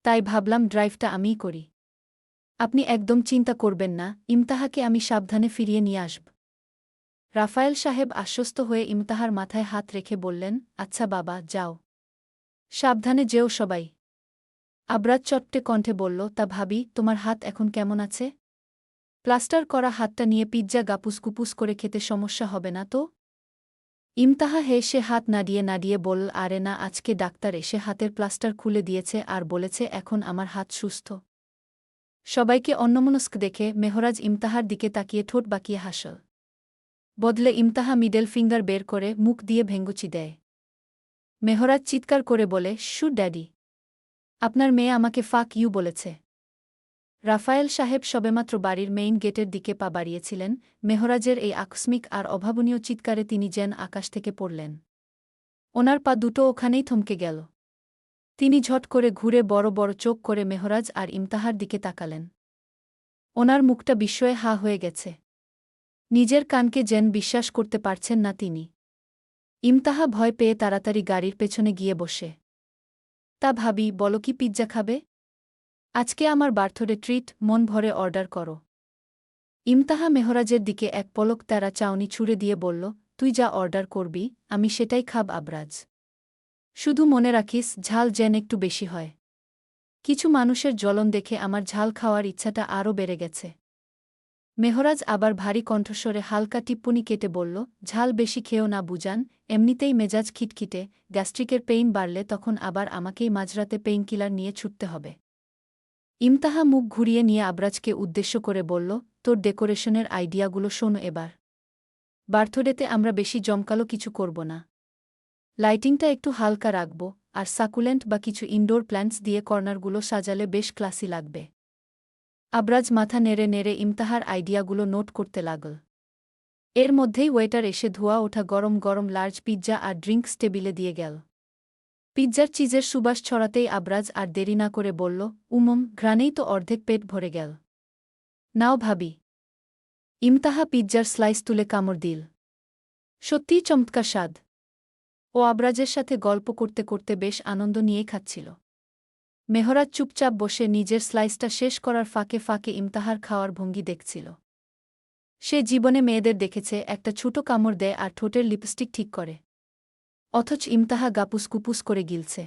তাই ভাবলাম ড্রাইভটা আমিই করি। আপনি একদম চিন্তা করবেন না, ইমতাহাকে আমি সাবধানে ফিরিয়ে নিয়ে আসব। রাফায়েল সাহেব আশ্বস্ত হয়ে ইমতাহার মাথায় হাত রেখে বললেন, আচ্ছা বাবা, যাও। সাবধানে যেও সবাই। আবরাজ চট্টে কণ্ঠে বলল, তা ভাবি, তোমার হাত এখন কেমন আছে? প্লাস্টার করা হাতটা নিয়ে পিৎজা গাপুসকুপুস করে খেতে সমস্যা হবে না তো? ইমতাহা হেসে হাত নাড়িয়ে বলল, আরে না, আজকে ডাক্তার এসে হাতের প্লাস্টার খুলে দিয়েছে আর বলেছে এখন আমার হাত সুস্থ। সবাইকে অন্যমনস্ক দেখে মেহরাজ ইমতাহার দিকে তাকিয়ে ঠোঁট বাঁকিয়ে হাসল। বদলে ইমতাহা মিডল ফিঙ্গার বের করে মুখ দিয়ে ভেঙ্গুচি দেয়। মেহরাজ চিৎকার করে বলে, শু ড্যাডি, আপনার মেয়ে আমাকে ফাক ইউ বলেছে। রাফায়েল সাহেব সবেমাত্র বাড়ির মেইন গেটের দিকে পা বাড়িয়েছিলেন, মেহরাজের এই আকস্মিক আর অভাবনীয় চিৎকারে তিনি যেন আকাশ থেকে পড়লেন। ওনার পা দুটো ওখানেই থমকে গেল। তিনি ঝট করে ঘুরে বড় বড় চোখ করে মেহরাজ আর ইমতাহার দিকে তাকালেন। ওনার মুখটা বিস্ময়ে হা হয়ে গেছে। নিজের কানকে যেন বিশ্বাস করতে পারছেন না তিনি। ইমতাহা ভয় পেয়ে তাড়াতাড়ি গাড়ির পেছনে গিয়ে বসে। তা ভাবি, বলো কি পিৎজা খাবে? আজকে আমার বার্থডে ট্রিট, মন ভরে অর্ডার করো। ইমতাহা মেহরাজের দিকে এক পলক তেরা চাউনি ছুড়ে দিয়ে বলল, তুই যা অর্ডার করবি আমি সেটাই খাব আবরাজ। শুধু মনে রাখিস, ঝাল যেন একটু বেশি হয়। কিছু মানুষের জ্বলন দেখে আমার ঝাল খাওয়ার ইচ্ছাটা আরও বেড়ে গেছে। মেহরাজ আবার ভারী কণ্ঠস্বরে হালকা টিপ্পনি কেটে বলল, ঝাল বেশি খেয়েও না বুজান, এমনিতেই মেজাজ খিটখিটে, গ্যাস্ট্রিকের পেইন বাড়লে তখন আবার আমাকেই মাঝরাতে পেইনকিলার নিয়ে ছুটতে হবে। ইমতাহা মুখ ঘুরিয়ে নিয়ে আবরাজকে উদ্দেশ্য করে বলল, তোর ডেকোরেশনের আইডিয়াগুলো শোনো এবার। বার্থডেতে আমরা বেশি জমকালো কিছু করব না। লাইটিংটা একটু হালকা রাখব, আর সাকুলেন্ট বা কিছু ইনডোর প্ল্যান্টস দিয়ে কর্নারগুলো সাজালে বেশ ক্লাসি লাগবে। আবরাজ মাথা নেড়ে ইমতাহার আইডিয়াগুলো নোট করতে লাগল। এর মধ্যেই ওয়েটার এসে ধোয়া ওঠা গরম গরম লার্জ পিৎজা আর ড্রিঙ্কস টেবিলে দিয়ে গেল। পিৎজার চিজের সুবাস ছড়াতেই আবরাজ আর দেরি না করে বলল, ঘ্রাণেই তো অর্ধেক পেট ভরে গেল। নাও ভাবি। ইমতাহা পিৎজার স্লাইস তুলে কামড় দিল। সত্যিই চমৎকার স্বাদ। ও আবরাজের সাথে গল্প করতে করতে বেশ আনন্দ নিয়েই খাচ্ছিল। মেহরাজ চুপচাপ বসে নিজের স্লাইসটা শেষ করার ফাঁকে ফাঁকে ইমতাহার খাওয়ার ভঙ্গি দেখছিল। সে জীবনে মেয়েদের দেখেছে একটা ছোট কামড় দেয় আর ঠোঁটের লিপস্টিক ঠিক করে। অথচ ইমতাহা গাপুসকুপুস করে গিলছে।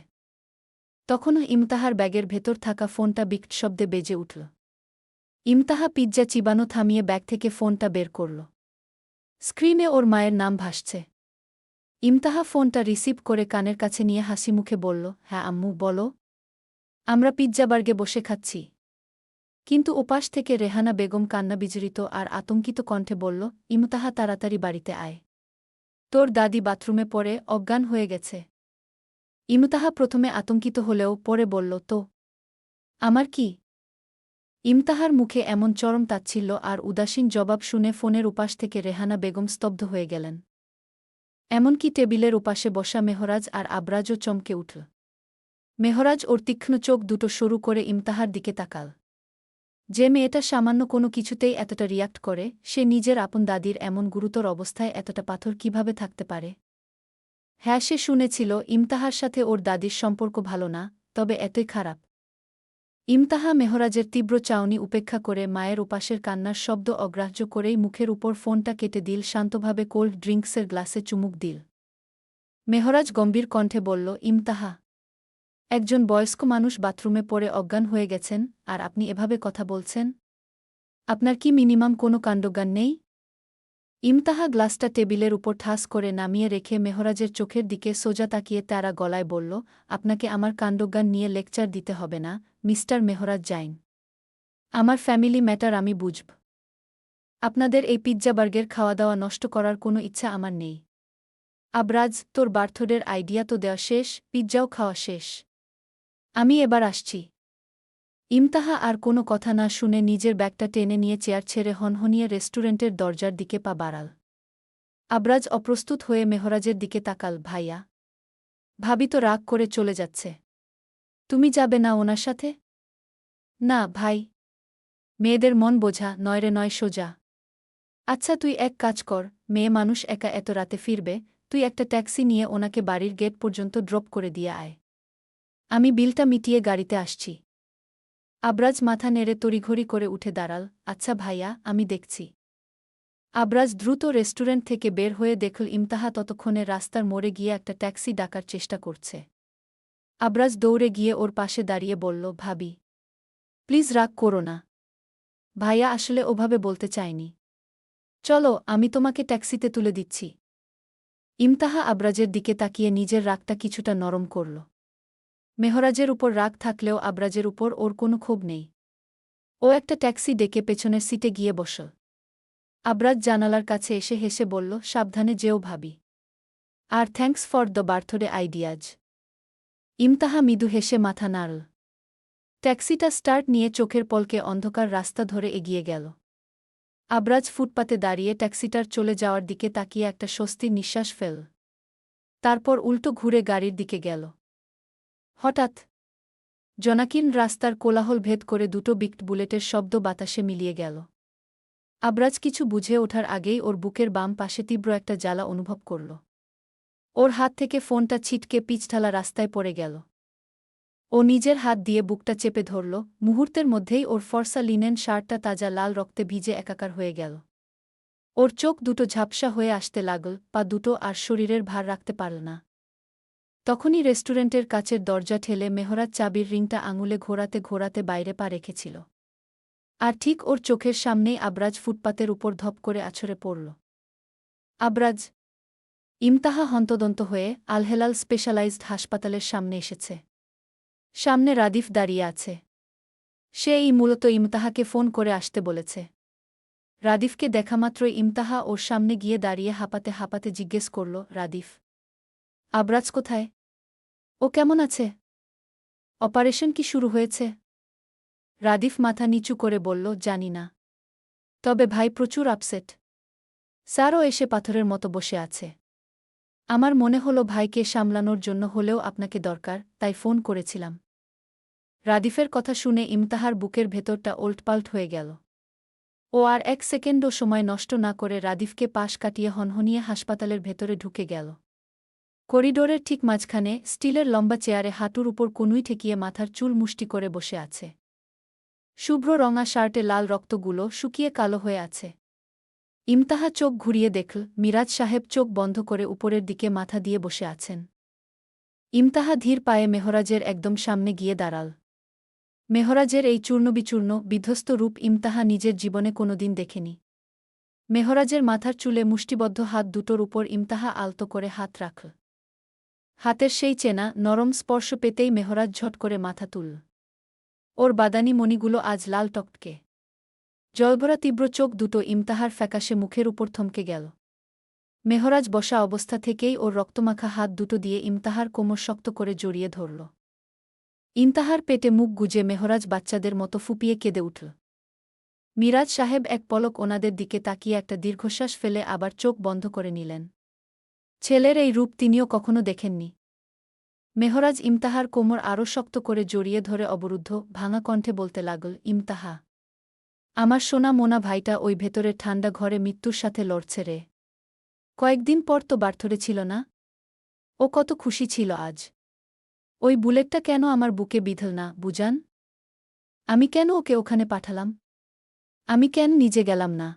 তখনও ইমতাহার ব্যাগের ভেতর থাকা ফোনটা বিকট শব্দে বেজে উঠল। ইমতাহা পিৎজা চিবানো থামিয়ে ব্যাগ থেকে ফোনটা বের করল। স্ক্রিনে ওর মায়ের নাম ভাসছে। ইমতাহা ফোনটা রিসিভ করে কানের কাছে নিয়ে হাসি মুখে বলল, হ্যাঁ আম্মু, বলো। আমরা পিৎজাবার্গে বসে খাচ্ছি। কিন্তু ওপাশ থেকে রেহানা বেগম কান্নাবিজড়িত আর আতঙ্কিত কণ্ঠে বলল, ইমতাহা তাড়াতাড়ি বাড়িতে আয়। তোর দাদি বাথরুমে পড়ে অজ্ঞান হয়ে গেছে। ইমতাহা প্রথমে আতঙ্কিত হলেও পরে বলল, তো আমার কি? ইমতাহার মুখে এমন চরম তাচ্ছিল্য আর উদাসীন জবাব শুনে ফোনের উপাস থেকে রেহানা বেগম স্তব্ধ হয়ে গেলেন। এমনকি টেবিলের উপাসে বসা মেহরাজ আর আবরাজও চমকে উঠল। মেহরাজ ওর তীক্ষ্ণ চোখ দুটো সরু করে ইমতাহার দিকে তাকাল। যে মেয়েটা সামান্য কোনো কিছুতেই এতটা রিয়াক্ট করে, সে নিজের আপন দাদির এমন গুরুতর অবস্থায় এতটা পাথর কিভাবে থাকতে পারে? হ্যাঁ, সে শুনেছিল ইমতাহার সাথে ওর দাদির সম্পর্ক ভালো না, তবে এতই খারাপ? ইমতাহা মেহরাজের তীব্র চাউনি উপেক্ষা করে মায়ের উপাসের কান্নার শব্দ অগ্রাহ্য করেই মুখের উপর ফোনটা কেটে দিল, শান্তভাবে কোল্ড ড্রিঙ্কসের গ্লাসে চুমুক দিল। মেহরাজ গম্ভীর কণ্ঠে বলল, ইমতাহা, একজন বয়স্ক মানুষ বাথরুমে পড়ে অজ্ঞান হয়ে গেছেন, আর আপনি এভাবে কথা বলছেন? আপনার কি মিনিমাম কোনো কাণ্ডজ্ঞান নেই? ইমতাহা গ্লাসটা টেবিলের উপর ঠাস করে নামিয়ে রেখে মেহরাজের চোখের দিকে সোজা তাকিয়ে তারা গলায় বলল, আপনাকে আমার কাণ্ডজ্ঞান নিয়ে লেকচার দিতে হবে না, মিস্টার মেহরাজ জাইন। আমার ফ্যামিলি ম্যাটার আমি বুঝব। আপনাদের এই পিৎজা বার্গার খাওয়া দাওয়া নষ্ট করার কোনো ইচ্ছা আমার নেই। আবরাজ, তোর বার্থডের আইডিয়া তো দেওয়া শেষ, পিৎজাও খাওয়া শেষ। আমি এবার আসছি। ইমতাহা আর কোনো কথা না শুনে নিজের ব্যাগটা টেনে নিয়ে চেয়ার ছেড়ে হনহনিয়ে রেস্টুরেন্টের দরজার দিকে পা বাড়াল। আবরাজ অপ্রস্তুত হয়ে মেহরাজের দিকে তাকাল। ভাইয়া, ভাবি তো রাগ করে চলে যাচ্ছে। তুমি যাবে না ওনার সাথে? না ভাই, মেয়েদের মন বোঝা নয় রে, নয় সোজা। আচ্ছা, তুই এক কাজ কর, মেয়ে মানুষ একা এত রাতে ফিরবে, তুই একটা ট্যাক্সি নিয়ে ওনাকে বাড়ির গেট পর্যন্ত ড্রপ করে দিয়ে আয়। আমি বিলটা মিটিয়ে গাড়িতে আসছি। আবরাজ মাথা নেড়ে তড়িঘড়ি করে উঠে দাঁড়াল। আচ্ছা ভাইয়া, আমি দেখছি। আবরাজ দ্রুত রেস্টুরেন্ট থেকে বের হয়ে দেখল ইমতাহা ততক্ষণে রাস্তার মোড়ে গিয়ে একটা ট্যাক্সি ডাকার চেষ্টা করছে। আবরাজ দৌড়ে গিয়ে ওর পাশে দাঁড়িয়ে বলল, ভাবি, প্লিজ রাগ করো না। ভাইয়া আসলে ওভাবে বলতে চায়নি। চলো, আমি তোমাকে ট্যাক্সিতে তুলে দিচ্ছি। ইমতাহা আবরাজের দিকে তাকিয়ে নিজের রাগটা কিছুটা নরম করল। মেহরাজের উপর রাগ থাকলেও আবরাজের উপর ওর কোনো ক্ষোভ নেই। ও একটা ট্যাক্সি ডেকে পেছনের সিটে গিয়ে বসল। আবরাজ জানালার কাছে এসে হেসে বলল, সাবধানে যেও ভাবি। আর thanks for the birthday ideas. Imtaha মৃদু হেসে মাথা নাড়ল। ট্যাক্সিটা স্টার্ট নিয়ে চোখের পলকে অন্ধকার রাস্তা ধরে এগিয়ে গেল। আবরাজ ফুটপাতে দাঁড়িয়ে ট্যাক্সিটার চলে যাওয়ার দিকে তাকিয়ে একটা স্বস্তির নিঃশ্বাস ফেল। তারপর উল্টো ঘুরে গাড়ির দিকে গেল। হঠাৎ জনাকীর্ণ রাস্তার কোলাহল ভেদ করে দুটো বিগ বুলেটের শব্দ বাতাসে মিলিয়ে গেল। আবরাজ কিছু বুঝে ওঠার আগেই ওর বুকের বাম পাশে তীব্র একটা জ্বালা অনুভব করল। ওর হাত থেকে ফোনটা ছিটকে পিচঢালা রাস্তায় পড়ে গেল। ও নিজের হাত দিয়ে বুকটা চেপে ধরল। মুহূর্তের মধ্যেই ওর ফর্সা লিনেন শার্টটা তাজা লাল রক্তে ভিজে একাকার হয়ে গেল। ওর চোখ দুটো ঝাপসা হয়ে আসতে লাগল, পা দুটো আর শরীরের ভার রাখতে পারল না। তখনই রেস্টুরেন্টের কাচের দরজা ঠেলে মেহরাজ চাবির রিংটা আঙুলে ঘোরাতে ঘোরাতে বাইরে পা রেখেছিল। আর ঠিক ওর চোখের সামনেই আবরাজ ফুটপাতের উপর ধপ করে আছড়ে পড়ল। আবরাজ! ইমতাহা হন্তদন্ত হয়ে আল-হেলাল স্পেশালাইজড হাসপাতালের সামনে এসেছে। সামনে রাদিফ দাঁড়িয়ে আছে। সেই মূলত ইমতাহাকে ফোন করে আসতে বলেছে। রাদিফকে দেখামাত্রই ইমতাহা ওর সামনে গিয়ে দাঁড়িয়ে হাঁপাতে হাঁপাতে জিজ্ঞেস করল, রাদিফ, আবরাজ কোথায়? ও কেমন আছে? অপারেশন কি শুরু হয়েছে? রাদিফ মাথা নিচু করে বলল, জানি না। তবে ভাই প্রচুর আপসেট। স্যারও এসে পাথরের মতো বসে আছে। আমার মনে হলো ভাইকে সামলানোর জন্য হলেও আপনাকে দরকার, তাই ফোন করেছিলাম। রাদিফের কথা শুনে ইমতাহার বুকের ভেতরটা ওল্টপাল্ট হয়ে গেল। ও আর এক সেকেন্ডও সময় নষ্ট না করে রাদিফকে পাশ কাটিয়ে হনহনিয়ে হাসপাতালের ভেতরে ঢুকে গেল। করিডোরের ঠিক মাঝখানে স্টিলের লম্বা চেয়ারে হাঁটুর উপর কনুই ঠেকিয়ে মাথার চুল মুষ্টি করে বসে আছে। শুভ্র রঙা শার্টে লাল রক্তগুলো শুকিয়ে কালো হয়ে আছে। ইমতাহা চোখ ঘুরিয়ে দেখল, মিরাজ সাহেব চোখ বন্ধ করে উপরের দিকে মাথা দিয়ে বসে আছেন। ইমতাহা ধীর পায়ে মেহরাজের একদম সামনে গিয়ে দাঁড়াল। মেহরাজের এই চূর্ণবিচূর্ণ বিধ্বস্ত রূপ ইমতাহা নিজের জীবনে কোনোদিন দেখেনি। মেহরাজের মাথার চুলে মুষ্টিবদ্ধ হাত দুটোর উপর ইমতাহা আলতো করে হাত রাখল। হাতের সেই চেনা নরম স্পর্শ পেতেই মেহরাজ ঝট করে মাথা তুলল। ওর বাদানি মণিগুলো আজ লাল টকটকে। জলভরা তীব্র চোখ দুটো ইমতাহার ফ্যাকাশে মুখের উপর থমকে গেল। মেহরাজ বসা অবস্থা থেকেই ওর রক্তমাখা হাত দুটো দিয়ে ইমতাহার কোমর শক্ত করে জড়িয়ে ধরল। ইমতাহার পেটে মুখ গুজে মেহরাজ বাচ্চাদের মতো ফুপিয়ে কেঁদে উঠল। মিরাজ সাহেব এক পলক ওনাদের দিকে তাকিয়ে একটা দীর্ঘশ্বাস ফেলে আবার চোখ বন্ধ করে নিলেন। ছেলের এই রূপ তিনিও কখনো দেখেননি। মেহরাজ ইমতাহার কোমর আরও শক্ত করে জড়িয়ে ধরে অবরুদ্ধ ভাঙা কণ্ঠে বলতে লাগল, ইমতাহা, আমার সোনা মোনা ভাইটা ওই ভেতরের ঠান্ডা ঘরে মৃত্যুর সাথে লড়ছে রে। কয়েকদিন পর তো বার্থডে ছিল না? ও কত খুশি ছিল আজ। ওই বুলেটটা কেন আমার বুকে বিঁধল না, বুঝান? আমি কেন ওকে ওখানে পাঠালাম? আমি কেন নিজে গেলাম না?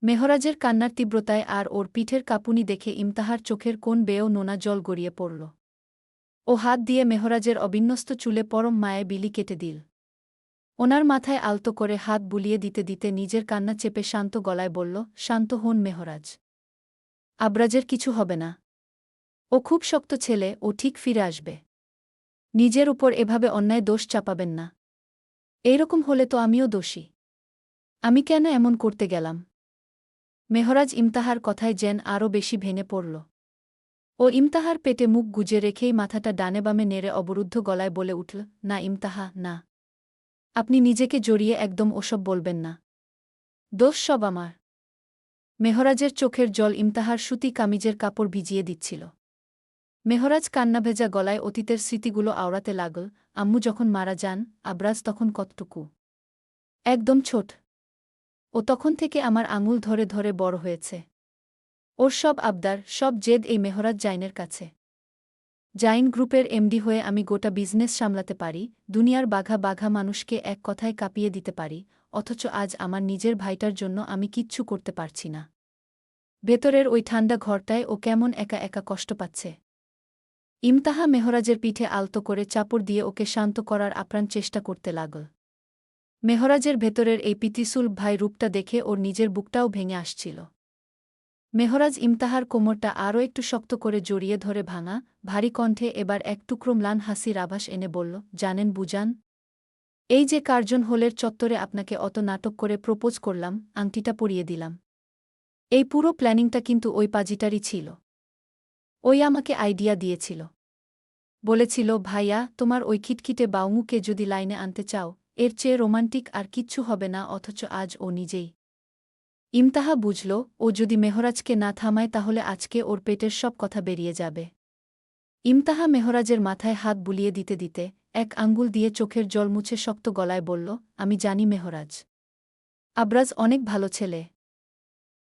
মেহরাজের কান্নার তীব্রতায় আর ওর পিঠের কাঁপুনি দেখে ইমতাহার চোখের কোণ বেয়েও নোনা জল গড়িয়ে পড়ল। ও হাত দিয়ে মেহরাজের অবিন্যস্ত চুলে পরম মায়ে বিলি কেটে দিল। ওনার মাথায় আলতো করে হাত বুলিয়ে দিতে দিতে নিজের কান্না চেপে শান্ত গলায় বলল, শান্ত হন মেহরাজ। আবরাজের কিছু হবে না। ও খুব শক্ত ছেলে, ও ঠিক ফিরে আসবে। নিজের উপর এভাবে অন্যায় দোষ চাপাবেন না। এইরকম হলে তো আমিও দোষী। আমি কেন এমন করতে গেলাম? মেহরাজ ইমতাহার কথায় যেন আরও বেশি ভেঙে পড়ল। ও ইমতাহার পেটে মুখ গুজে রেখেই মাথাটা ডানে বামে নেড়ে অবরুদ্ধ গলায় বলে উঠল, না ইমতাহা, না। আপনি নিজেকে জড়িয়ে একদম ওসব বলবেন না। দোষ সব আমার। মেহরাজের চোখের জল ইমতাহার সুতি কামিজের কাপড় ভিজিয়ে দিচ্ছিল। মেহরাজ কান্নাভেজা গলায় অতীতের স্মৃতিগুলো আওড়াতে লাগল, আম্মু যখন মারা যান, আবরাজ তখন কতটুকু একদম ছোট। ও তখন থেকে আমার আঙুল ধরে ধরে বড় হয়েছে। ওর সব আবদার, সব জেদ এই মেহরাজ জাইনের কাছে। জাইন গ্রুপের এমডি হয়ে আমি গোটা বিজনেস সামলাতে পারি, দুনিয়ার বাঘা বাঘা মানুষকে এক কথায় কাঁপিয়ে দিতে পারি, অথচ আজ আমার নিজের ভাইটার জন্য আমি কিচ্ছু করতে পারছি না। ভেতরের ওই ঠান্ডা ঘরটায় ও কেমন একা একা কষ্ট পাচ্ছে। ইমতাহা মেহরাজের পিঠে আলতো করে চাপড় দিয়ে ওকে শান্ত করার আপ্রাণ চেষ্টা করতে লাগল। মেহরাজের ভেতরের এই পিতিসুল ভাই রূপটা দেখে ওর নিজের বুকটাও ভেঙে আসছিল। মেহরাজ ইমতাহার কোমরটা আরও একটু শক্ত করে জড়িয়ে ধরে ভাঙা, ভারী কণ্ঠে এবার এক টুকরো ম্লান হাসির আভাস এনে বলল, জানেন বুজান, এই যে কার্জন হলের চত্বরে আপনাকে অত নাটক করে প্রপোজ করলাম, আংটিটা পরিয়ে দিলাম। এই পুরো প্ল্যানিংটা কিন্তু ওই পাজিটারই ছিল। ওই আমাকে আইডিয়া দিয়েছিল। বলেছিল, ভাইয়া, তোমার ওই খিটখিটে বাউমুকে যদি লাইনে আনতে চাও, এর চেয়ে রোমান্টিক আর কিচ্ছু হবে না, অথচ আজ ও নিজেই। ইমতাহা বুঝল, ও যদি মেহরাজকে না থামায় তাহলে আজকে ওর পেটের সব কথা বেরিয়ে যাবে। ইমতাহা মেহরাজের মাথায় হাত বুলিয়ে দিতে দিতে এক আঙ্গুল দিয়ে চোখের জল মুছে শক্ত গলায় বলল, আমি জানি মেহরাজ। আবরাজ অনেক ভালো ছেলে।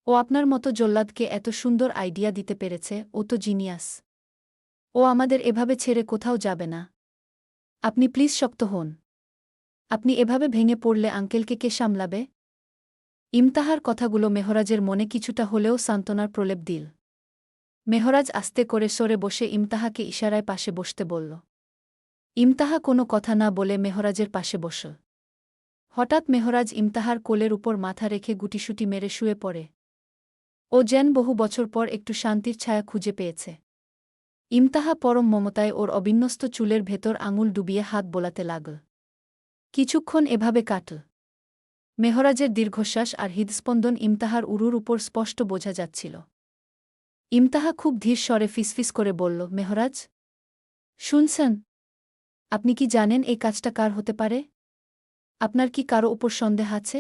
ও আপনার মতো জল্লাদকে এত সুন্দর আইডিয়া দিতে পেরেছে, ও তো জিনিয়াস। ও আমাদের এভাবে ছেড়ে কোথাও যাবে না। আপনি প্লিজ শক্ত হন। আপনি এভাবে ভেঙে পড়লে আঙ্কেলকে কে সামলাবে? ইমতাহার কথাগুলো মেহরাজের মনে কিছুটা হলেও সান্ত্বনার প্রলেপ দিল। মেহরাজ আস্তে করে সরে বসে ইমতাহাকে ইশারায় পাশে বসতে বলল। ইমতাহা কোনো কথা না বলে মেহরাজের পাশে বসল। হঠাৎ মেহরাজ ইমতাহার কোলের উপর মাথা রেখে গুটিসুটি মেরে শুয়ে পড়ে। ও যেন বহু বছর পর একটু শান্তির ছায়া খুঁজে পেয়েছে। ইমতাহা পরম মমতায় ওর অবিন্যস্ত চুলের ভেতর আঙুল ডুবিয়ে হাত বোলাতে লাগল। কিছুক্ষণ এভাবে কাটল। মেহরাজের দীর্ঘশ্বাস আর হৃদস্পন্দন ইমতাহার উরুর উপর স্পষ্ট বোঝা যাচ্ছিল। ইমতাহা খুব ধীর স্বরে ফিসফিস করে বলল, মেহরাজ, শুনছেন? আপনি কি জানেন এই কাজটা কার হতে পারে? আপনার কি কারো উপর সন্দেহ আছে?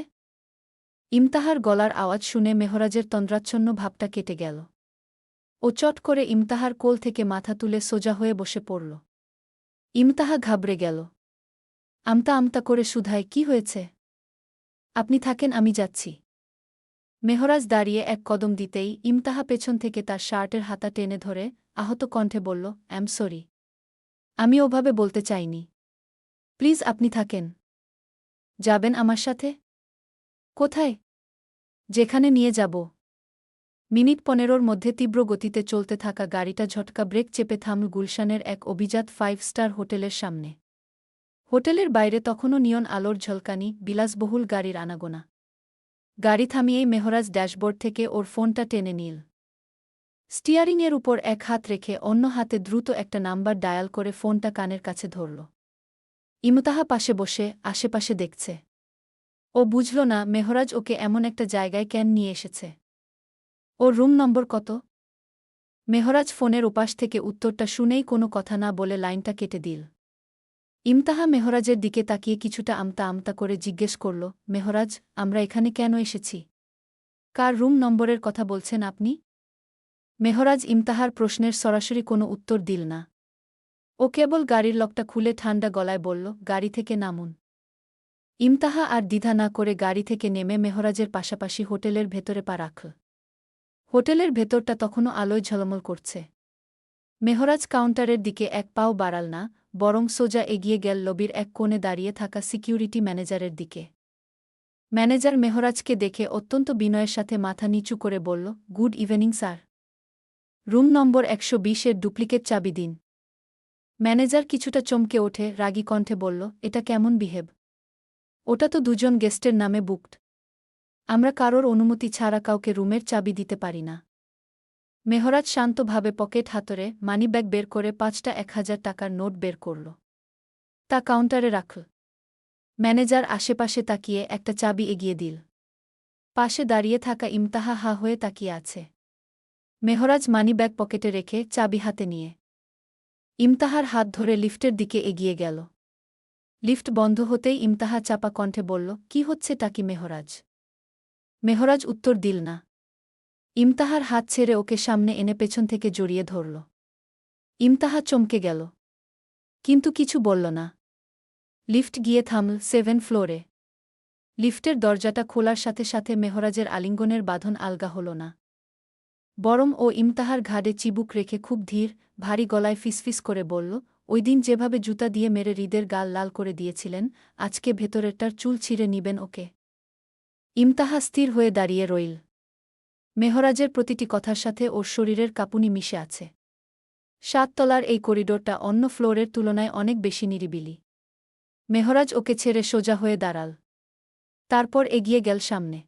ইমতাহার গলার আওয়াজ শুনে মেহরাজের তন্দ্রাচ্ছন্ন ভাবটা কেটে গেল। ও চট করে ইমতাহার কোল থেকে মাথা তুলে সোজা হয়ে বসে পড়ল। ইমতাহা ঘাবড়ে গেল। আমতা আমতা করে শুধায়, কি হয়েছে? আপনি থাকেন, আমি যাচ্ছি। মেহরাজ দাঁড়িয়ে এক কদম দিতেই ইমতাহা পেছন থেকে তার শার্টের হাতা টেনে ধরে আহত কণ্ঠে বলল, অ্যাম সরি। আমি ওভাবে বলতে চাইনি। প্লিজ আপনি থাকেন। যাবেন আমার সাথে? কোথায়? যেখানে নিয়ে যাব। মিনিট 15 মধ্যে তীব্র গতিতে চলতে থাকা গাড়িটা ঝটকা ব্রেক চেপে থামল গুলশানের এক অভিজাত 5 স্টার হোটেলের সামনে। হোটেলের বাইরে তখনও নিয়ন আলোর ঝলকানি, বিলাসবহুল গাড়ির আনাগোনা। গাড়ি থামিয়েই মেহরাজ ড্যাশবোর্ড থেকে ওর ফোনটা টেনে নিল। স্টিয়ারিংয়ের উপর এক হাত রেখে অন্য হাতে দ্রুত একটা নাম্বার ডায়াল করে ফোনটা কানের কাছে ধরল। ইমতাহা পাশে বসে আশেপাশে দেখছে। ও বুঝল না মেহরাজ ওকে এমন একটা জায়গায় কেন নিয়ে এসেছে। ওর রুম নম্বর কত? মেহরাজ ফোনের ওপাশ থেকে উত্তরটা শুনেই কোনো কথা না বলে লাইনটা কেটে দিল। ইমতাহা মেহরাজের দিকে তাকিয়ে কিছুটা আমতা আমতা করে জিজ্ঞেস করল, মেহরাজ, আমরা এখানে কেন এসেছি? কার রুম নম্বরের কথা বলছেন আপনি? মেহরাজ ইমতাহার প্রশ্নের সরাসরি কোনো উত্তর দিল না। ও কেবল গাড়ির লকটা খুলে ঠান্ডা গলায় বলল, গাড়ি থেকে নামুন। ইমতাহা আর দ্বিধা না করে গাড়ি থেকে নেমে মেহরাজের পাশাপাশি হোটেলের ভেতরে পা রাখল। হোটেলের ভেতরটা তখনও আলোয় ঝলমল করছে। মেহরাজ কাউন্টারের দিকে এক পাও বাড়াল না, বরং সোজা এগিয়ে গেল লবির এক কোণে দাঁড়িয়ে থাকা সিকিউরিটি ম্যানেজারের দিকে। ম্যানেজার মেহরাজকে দেখে অত্যন্ত বিনয়ের সাথে মাথা নিচু করে বলল, good evening sir. Room number 120-এর ডুপ্লিকেট চাবি দিন। ম্যানেজার কিছুটা চমকে ওঠে, রাগী কণ্ঠে বলল, এটা কেমন বিহেভ? ওটা তো দুজন গেস্টের নামে বুকড। আমরা কারোর অনুমতি ছাড়া কাউকে রুমের চাবি দিতে পারি না। মেহরাজ শান্তভাবে পকেট হাতরে মানিব্যাগ বের করে 5টা 1000 টাকার নোট বের করল। তা কাউন্টারে রাখল। ম্যানেজার আশেপাশে তাকিয়ে একটা চাবি এগিয়ে দিল। পাশে দাঁড়িয়ে থাকা ইমতাহা হা হয়ে তাকিয়ে আছে। মেহরাজ মানিব্যাগ পকেটে রেখে চাবি হাতে নিয়ে ইমতাহার হাত ধরে লিফটের দিকে এগিয়ে গেল। লিফট বন্ধ হতেই ইমতাহা চাপা কণ্ঠে বলল, কি হচ্ছেটা কি মেহরাজ? মেহরাজ উত্তর দিল না। ইমতাহার হাত ছেড়ে ওকে সামনে এনে পেছন থেকে জড়িয়ে ধরল। ইমতাহা চমকে গেল, কিন্তু কিছু বলল না। লিফট গিয়ে থামল 7 ফ্লোরে। লিফটের দরজাটা খোলার সাথে সাথে মেহরাজের আলিঙ্গনের বাঁধন আলগা হল না, বরং ও ইমতাহার ঘাড়ে চিবুক রেখে খুব ধীর, ভারী গলায় ফিসফিস করে বলল, ওই দিন যেভাবে জুতা দিয়ে মেরে হৃদের গাল লাল করে দিয়েছিলেন, আজকে ভেতরেরটার চুল ছিঁড়ে নিবেন ওকে? ইমতাহা স্থির হয়ে দাঁড়িয়ে রইল। মেহরাজের প্রতিটি কথার সাথে ওর শরীরের কাঁপুনি মিশে আছে। 7 তলার এই করিডোরটা অন্য ফ্লোরের তুলনায় অনেক বেশি নিরিবিলি। মেহরাজ ওকে ছেড়ে সোজা হয়ে দাঁড়াল। তারপর এগিয়ে গেল সামনে।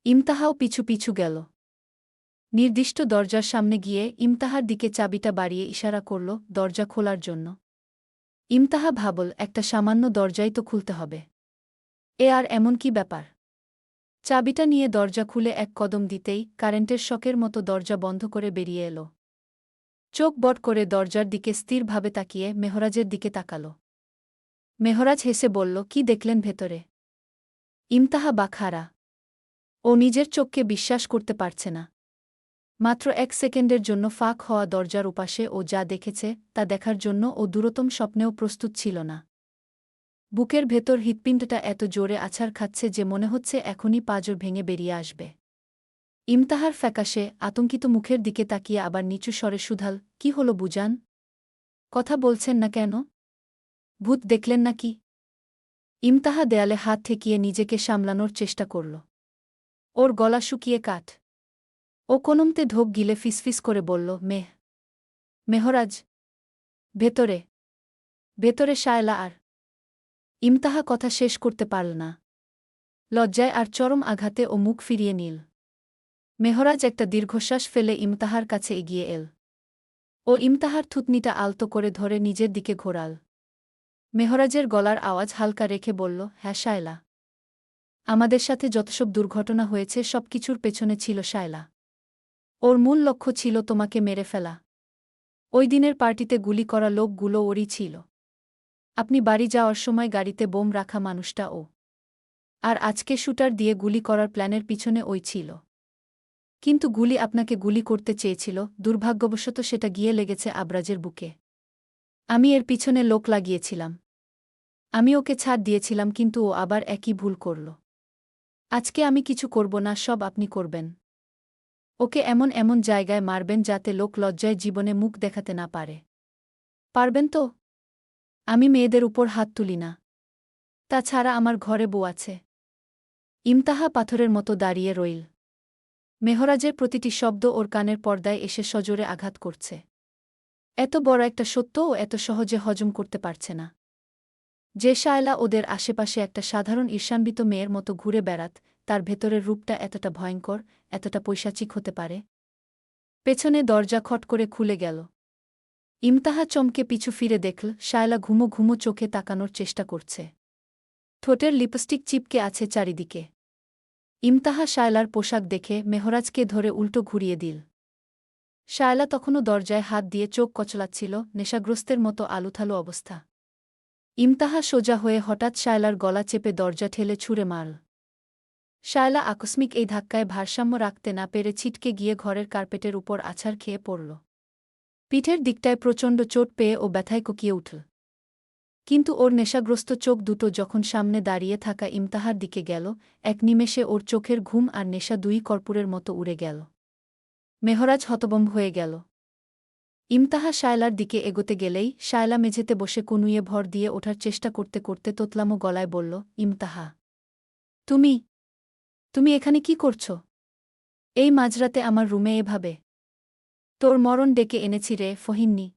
ইমতাহাও পিছু পিছু গেল। নির্দিষ্ট দরজার সামনে গিয়ে ইমতাহার দিকে চাবিটা বাড়িয়ে ইশারা করল দরজা খোলার জন্য। ইমতাহা ভাবল, একটা সামান্য দরজাই তো খুলতে হবে। এ আর এমন কি ব্যাপার? চাবিটা নিয়ে দরজা খুলে এক কদম দিতেই কারেন্টের শকের মতো দরজা বন্ধ করে বেরিয়ে এল। চোখ বট করে দরজার দিকে স্থিরভাবে তাকিয়ে মেহরাজের দিকে তাকাল। মেহরাজ হেসে বলল, কি দেখলেন ভেতরে? ইমতাহা বাখারা। ও নিজের চোখকে বিশ্বাস করতে পারছে না। মাত্র 1 সেকেন্ডের জন্য ফাঁক হওয়া দরজার উপাশে ও যা দেখেছে তা দেখার জন্য ও দূরতম স্বপ্নেও প্রস্তুত ছিল না। বুকের ভেতর হৃৎপিণ্ডটা এত জোরে আছাড় খাচ্ছে যে মনে হচ্ছে এখনই পাঁজর ভেঙে বেরিয়ে আসবে। ইমতাহার ফ্যাকাশে আতঙ্কিত মুখের দিকে তাকিয়ে আবার নিচু স্বরে শুধাল, কি হলো বুজান? কথা বলছেন না কেন? ভূত দেখলেন নাকি? ইমতাহা দেয়ালে হাত ঠেকিয়ে নিজেকে সামলানোর চেষ্টা করল। ওর গলা শুকিয়ে কাঠ। ও কোনমতে ঢোক গিলে ফিসফিস করে বলল, মেহরাজ। ভেতরে। ভেতরে শায়লা আর। ইমতাহা কথা শেষ করতে পারল না। লজ্জায় আর চরম আঘাতে ও মুখ ফিরিয়ে নিল। মেহরাজ একটা দীর্ঘশ্বাস ফেলে ইমতাহার কাছে এগিয়ে এল। ও ইমতাহার থুতনিটা আলতো করে ধরে নিজের দিকে ঘোরাল। মেহরাজের গলার আওয়াজ হালকা রেখে বলল, হ্যাঁ শায়লা। আমাদের সাথে যতসব দুর্ঘটনা হয়েছে সবকিছুর পেছনে ছিল শায়লা। ওর মূল লক্ষ্য ছিল তোমাকে মেরে ফেলা। ওই দিনের পার্টিতে গুলি করা লোকগুলো ওরই ছিল। আপনি বাড়ি যাওয়ার সময় গাড়িতে বোম রাখা মানুষটা ও। আর আজকে শুটার দিয়ে গুলি করার প্ল্যানের পিছনে ওই ছিল। কিন্তু গুলি আপনাকে গুলি করতে চেয়েছিল, দুর্ভাগ্যবশত সেটা গিয়ে লেগেছে আবরাজের বুকে। আমি এর পিছনে লোক লাগিয়েছিলাম। আমি ওকে ছাড় দিয়েছিলাম, কিন্তু ও আবার একই ভুল করল। আজকে আমি কিছু করব না, সব আপনি করবেন। ওকে এমন এমন জায়গায় মারবেন যাতে লোক লজ্জায় জীবনে মুখ দেখাতে না পারে। পারবেন তো? আমি মেয়েদের উপর হাত তুলি না। তাছাড়া আমার ঘরে বউ আছে। ইমতাহা পাথরের মতো দাঁড়িয়ে রইল। মেহরাজের প্রতিটি শব্দ ওর কানের পর্দায় এসে সজোরে আঘাত করছে। এত বড় একটা সত্য ও এত সহজে হজম করতে পারছে না। যে শায়লা ওদের আশেপাশে একটা সাধারণ ঈর্ষান্বিত মেয়ের মতো ঘুরে বেড়াত, তার ভেতরের রূপটা এতটা ভয়ঙ্কর, এতটা পৈশাচিক হতে পারে। পেছনে দরজা খট করে খুলে গেল। ইমতাহা চমকে পিছু ফিরে দেখল শায়লা ঘুমো ঘুমো চোখে তাকানোর চেষ্টা করছে। ঠোঁটের লিপস্টিক চিপকে আছে চারিদিকে। ইমতাহা শায়লার পোশাক দেখে মেহরাজকে ধরে উল্টো ঘুরিয়ে দিল। শায়লা তখনও দরজায় হাত দিয়ে চোখ কচলাচ্ছিল, নেশাগ্রস্তের মতো আলুথালু অবস্থা। ইমতাহা সোজা হয়ে হঠাৎ শায়লার গলা চেপে দরজা ঠেলে ছুঁড়ে মারল। শায়লা আকস্মিক এই ধাক্কায় ভারসাম্য রাখতে না পেরে ছিটকে গিয়ে ঘরের কার্পেটের উপর আছাড় খেয়ে পড়ল। পিঠের দিকটায় প্রচণ্ড চোট পেয়ে ও ব্যথায় কোকিয়ে উঠল। কিন্তু ওর নেশাগ্রস্ত চোখ দুটো যখন সামনে দাঁড়িয়ে থাকা ইমতাহার দিকে গেল, এক নিমেষে ওর চোখের ঘুম আর নেশা দুই কর্পূরের মতো উড়ে গেল। মেহরাজ হতভম্ব হয়ে গেল। ইমতাহা শায়লার দিকে এগোতে গেলেই শায়লা মেঝেতে বসে কনুইয়ে ভর দিয়ে ওঠার চেষ্টা করতে করতে তোতলামো গলায় বলল, ইমতাহা, তুমি তুমি এখানে কি করছ? এই মাঝরাতে আমার রুমে এভাবে? তোর মরণ ডেকে এনেছি রে ফহিন্নি।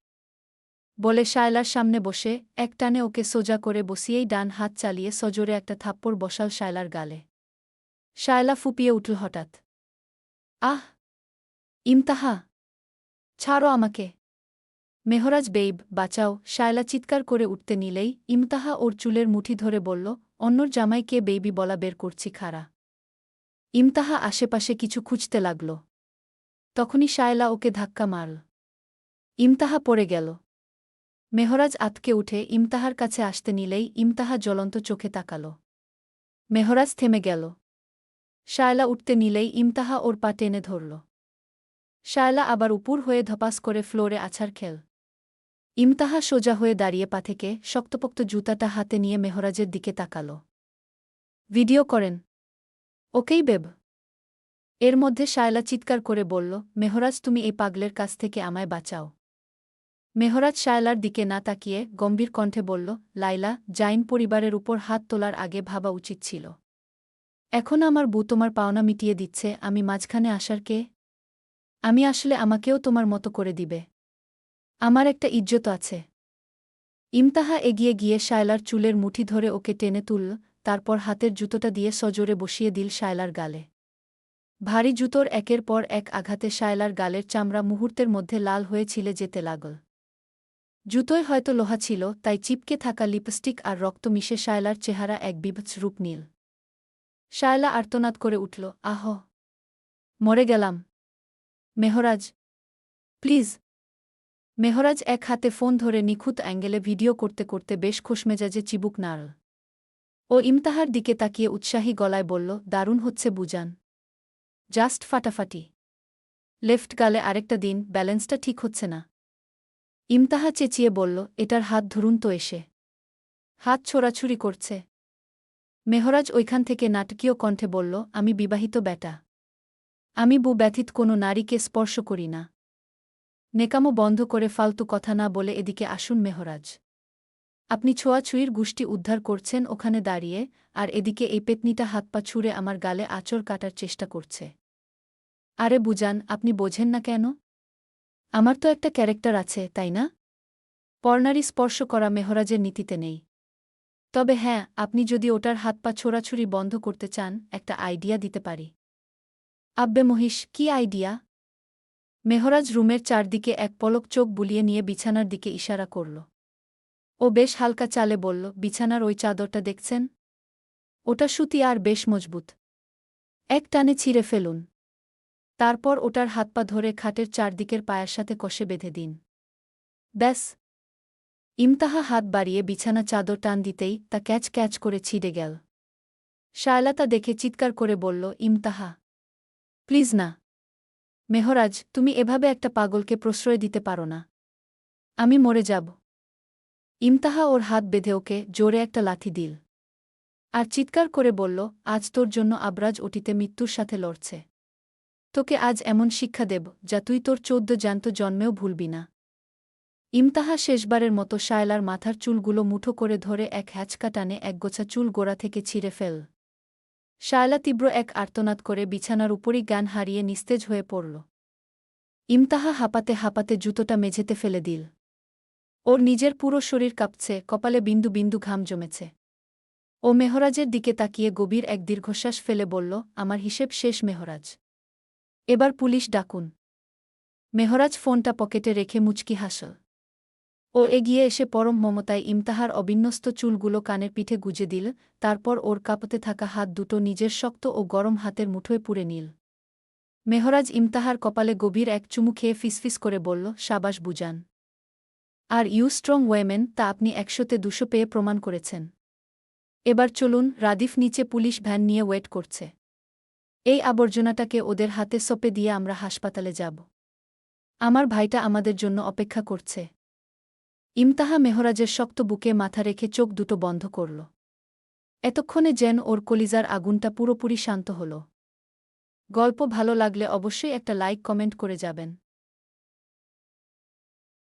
বলে শায়লার সামনে বসে এক টানে ওকে সোজা করে বসিয়েই ডান হাত চালিয়ে সজোরে একটা থাপ্পড় বসাল শায়লার গালে। শায়লা ফুপিয়ে উঠল হঠাৎ। আহ! ইমতাহা, ছাড়ো আমাকে। মেহরাজ বেইব, বাঁচাও! শায়লা চিৎকার করে উঠতে নিলেই ইমতাহা ওর চুলের মুঠি ধরে বলল, অন্যর জামাইকে বেইবি বলা বের করছি খাড়া। ইমতাহা আশেপাশে কিছু খুঁজতে লাগল। তখনই শায়লা ওকে ধাক্কা মারল। ইমতাহা পড়ে গেল। মেহরাজ আতকে উঠে ইমতাহার কাছে আসতে নিলেই ইমতাহা জ্বলন্ত চোখে তাকাল। মেহরাজ থেমে গেল। শায়লা উঠতে নিলেই ইমতাহা ওর পা টেনে ধরল। শায়লা আবার উপুর হয়ে ধপাস করে ফ্লোরে আছাড় খেল। ইমতাহা সোজা হয়ে দাঁড়িয়ে পা থেকে শক্তপোক্ত জুতাটা হাতে নিয়ে মেহরাজের দিকে তাকাল। ভিডিও করেন। ওকেই বেব। এর মধ্যে শায়লা চিৎকার করে বলল, মেহরাজ, তুমি এই পাগলের কাছ থেকে আমায় বাঁচাও। মেহরাজ শায়লার দিকে না তাকিয়ে গম্ভীর কণ্ঠে বলল, লাইলা, জাইন পরিবারের উপর হাত তোলার আগে ভাবা উচিত ছিল। এখন আমার বউ তোমার পাওনা মিটিয়ে দিচ্ছে, আমি মাঝখানে আসার কে? আমি আসলে আমাকেও তোমার মতো করে দিবে। আমার একটা ইজ্জত আছে। ইমতাহা এগিয়ে গিয়ে শায়লার চুলের মুঠি ধরে ওকে টেনে তুলল, তারপর হাতের জুতোটা দিয়ে সজোরে বসিয়ে দিল শায়লার গালে। ভারী জুতোর একের পর এক আঘাতে শায়লার গালের চামড়া মুহূর্তের মধ্যে লাল হয়ে ছিলে যেতে লাগল। জুতোয় হয়তো লোহা ছিল, তাই চিপকে থাকা লিপস্টিক আর রক্ত মিশে শায়লার চেহারা এক বিভৎস রূপ নীল। শায়লা আর্তনাদ করে উঠল, আহ! মরে গেলাম। মেহরাজ, প্লিজ! মেহরাজ এক হাতে ফোন ধরে নিখুঁত অ্যাঙ্গেলে ভিডিও করতে করতে বেশ খোশমেজাজে চিবুক নাড়ল। ও ইমতাহার দিকে তাকিয়ে উৎসাহী গলায় বলল, দারুণ হচ্ছে বুজান। জাস্ট ফাটাফাটি। লেফট গালে আরেকটা দিন, ব্যালেন্সটা ঠিক হচ্ছে না। ইমতাহা চেঁচিয়ে বলল, এটার হাত ধরুন তো এসে। হাত ছোড়াছুড়ি করছে। মেহরাজ ওইখান থেকে নাটকীয় কণ্ঠে বলল, আমি বিবাহিত ব্যাটা। আমি বউ ব্যথিত কোনো নারীকে স্পর্শ করি না। নেকামো বন্ধ করে ফালতু কথা না বলে এদিকে আসুন মেহরাজ। আপনি ছোঁয়াছুঁয়ির গুষ্টি উদ্ধার করছেন ওখানে দাঁড়িয়ে, আর এদিকে এই পেতনিটা হাত পা ছুঁড়ে আমার গালে আঁচড় কাটার চেষ্টা করছে। আরে বুজান, আপনি বোঝেন না কেন? আমার তো একটা ক্যারেক্টার আছে, তাই না? পরনারী স্পর্শ করা মেহরাজের নীতিতে নেই। তবে হ্যাঁ, আপনি যদি ওটার হাত পা ছোড়াছুড়ি বন্ধ করতে চান, একটা আইডিয়া দিতে পারি। আব্বে মহিষ, কি আইডিয়া? মেহরাজ রুমের চারদিকে এক পলক চোখ বুলিয়ে নিয়ে বিছানার দিকে ইশারা করল। ও বেশ হালকা চালে বলল, বিছানার ওই চাদরটা দেখছেন? ওটা সুতি আর বেশ মজবুত। এক টানে ছিঁড়ে ফেলুন। তারপর ওটার হাত পা ধরে খাটের চারদিকের পায়ের সাথে কষে বেঁধে দিন। ব্যাস। ইমতাহা হাত বাড়িয়ে বিছানা চাদর টান দিতেই তা ক্যাচ ক্যাচ করে ছিঁড়ে গেল। শায়লা তা দেখে চিৎকার করে বলল, ইমতাহা, প্লিজ না। মেহরাজ, তুমি এভাবে একটা পাগলকে প্রশ্রয় দিতে পারো না। আমি মরে যাব। ইমতাহা ওর হাত বেঁধে ওকে জোরে একটা লাথি দিল। আর চিৎকার করে বলল, আজ তোর জন্য আবরাজ অতীতে মৃত্যুর সাথে লড়ছে। তোকে আজ এমন শিক্ষা দেব যা তুই তোর 14 জ্যান্ত জন্মেও ভুলবি না। ইমতাহা শেষবারের মতো শায়লার মাথার চুলগুলো মুঠো করে ধরে এক হ্যাচকা টানে একগোছা চুল গোড়া থেকে ছিঁড়ে ফেল। শায়লা তীব্র এক আর্তনাদ করে বিছানার উপরই জ্ঞান হারিয়ে নিস্তেজ হয়ে পড়ল। ইমতাহা হাঁপাতে হাঁপাতে জুতোটা মেঝেতে ফেলে দিল। ওর নিজের পুরো শরীর কাঁপছে, কপালে বিন্দু বিন্দু ঘাম জমেছে। ও মেহরাজের দিকে তাকিয়ে গভীর এক দীর্ঘশ্বাস ফেলে বলল, আমার হিসেব শেষ মেহরাজ। এবার পুলিশ ডাকুন। মেহরাজ ফোনটা পকেটে রেখে মুচকি হাসল। ও এগিয়ে এসে পরম মমতায় ইমতাহার অবিন্যস্ত চুলগুলো কানের পিঠে গুজে দিল, তারপর ওর কাঁপতে থাকা হাত দুটো নিজের শক্ত ও গরম হাতের মুঠোয় পুরে নিল। মেহরাজ ইমতাহার কপালে গভীর এক চুমু খেয়ে ফিসফিস করে বলল, সাবাস বুজান। আর ইউ স্ট্রং ওয়েমেন, তা আপনি 100তে 200 পেয়ে প্রমাণ করেছেন। এবার চলুন, রাদিফ নিচে পুলিশ ভ্যান নিয়ে ওয়েট করছে। এই আবর্জনাটাকে ওদের হাতে সঁপে দিয়ে আমরা হাসপাতালে যাব। আমার ভাইটা আমাদের জন্য অপেক্ষা করছে। ইমতাহা মেহরাজের শক্ত বুকে মাথা রেখে চোখ দুটো বন্ধ করল। এতক্ষণে যেন ওর কলিজার আগুনটা পুরোপুরি শান্ত হল। গল্প ভালো লাগলে অবশ্যই একটা লাইক কমেন্ট করে যাবেন।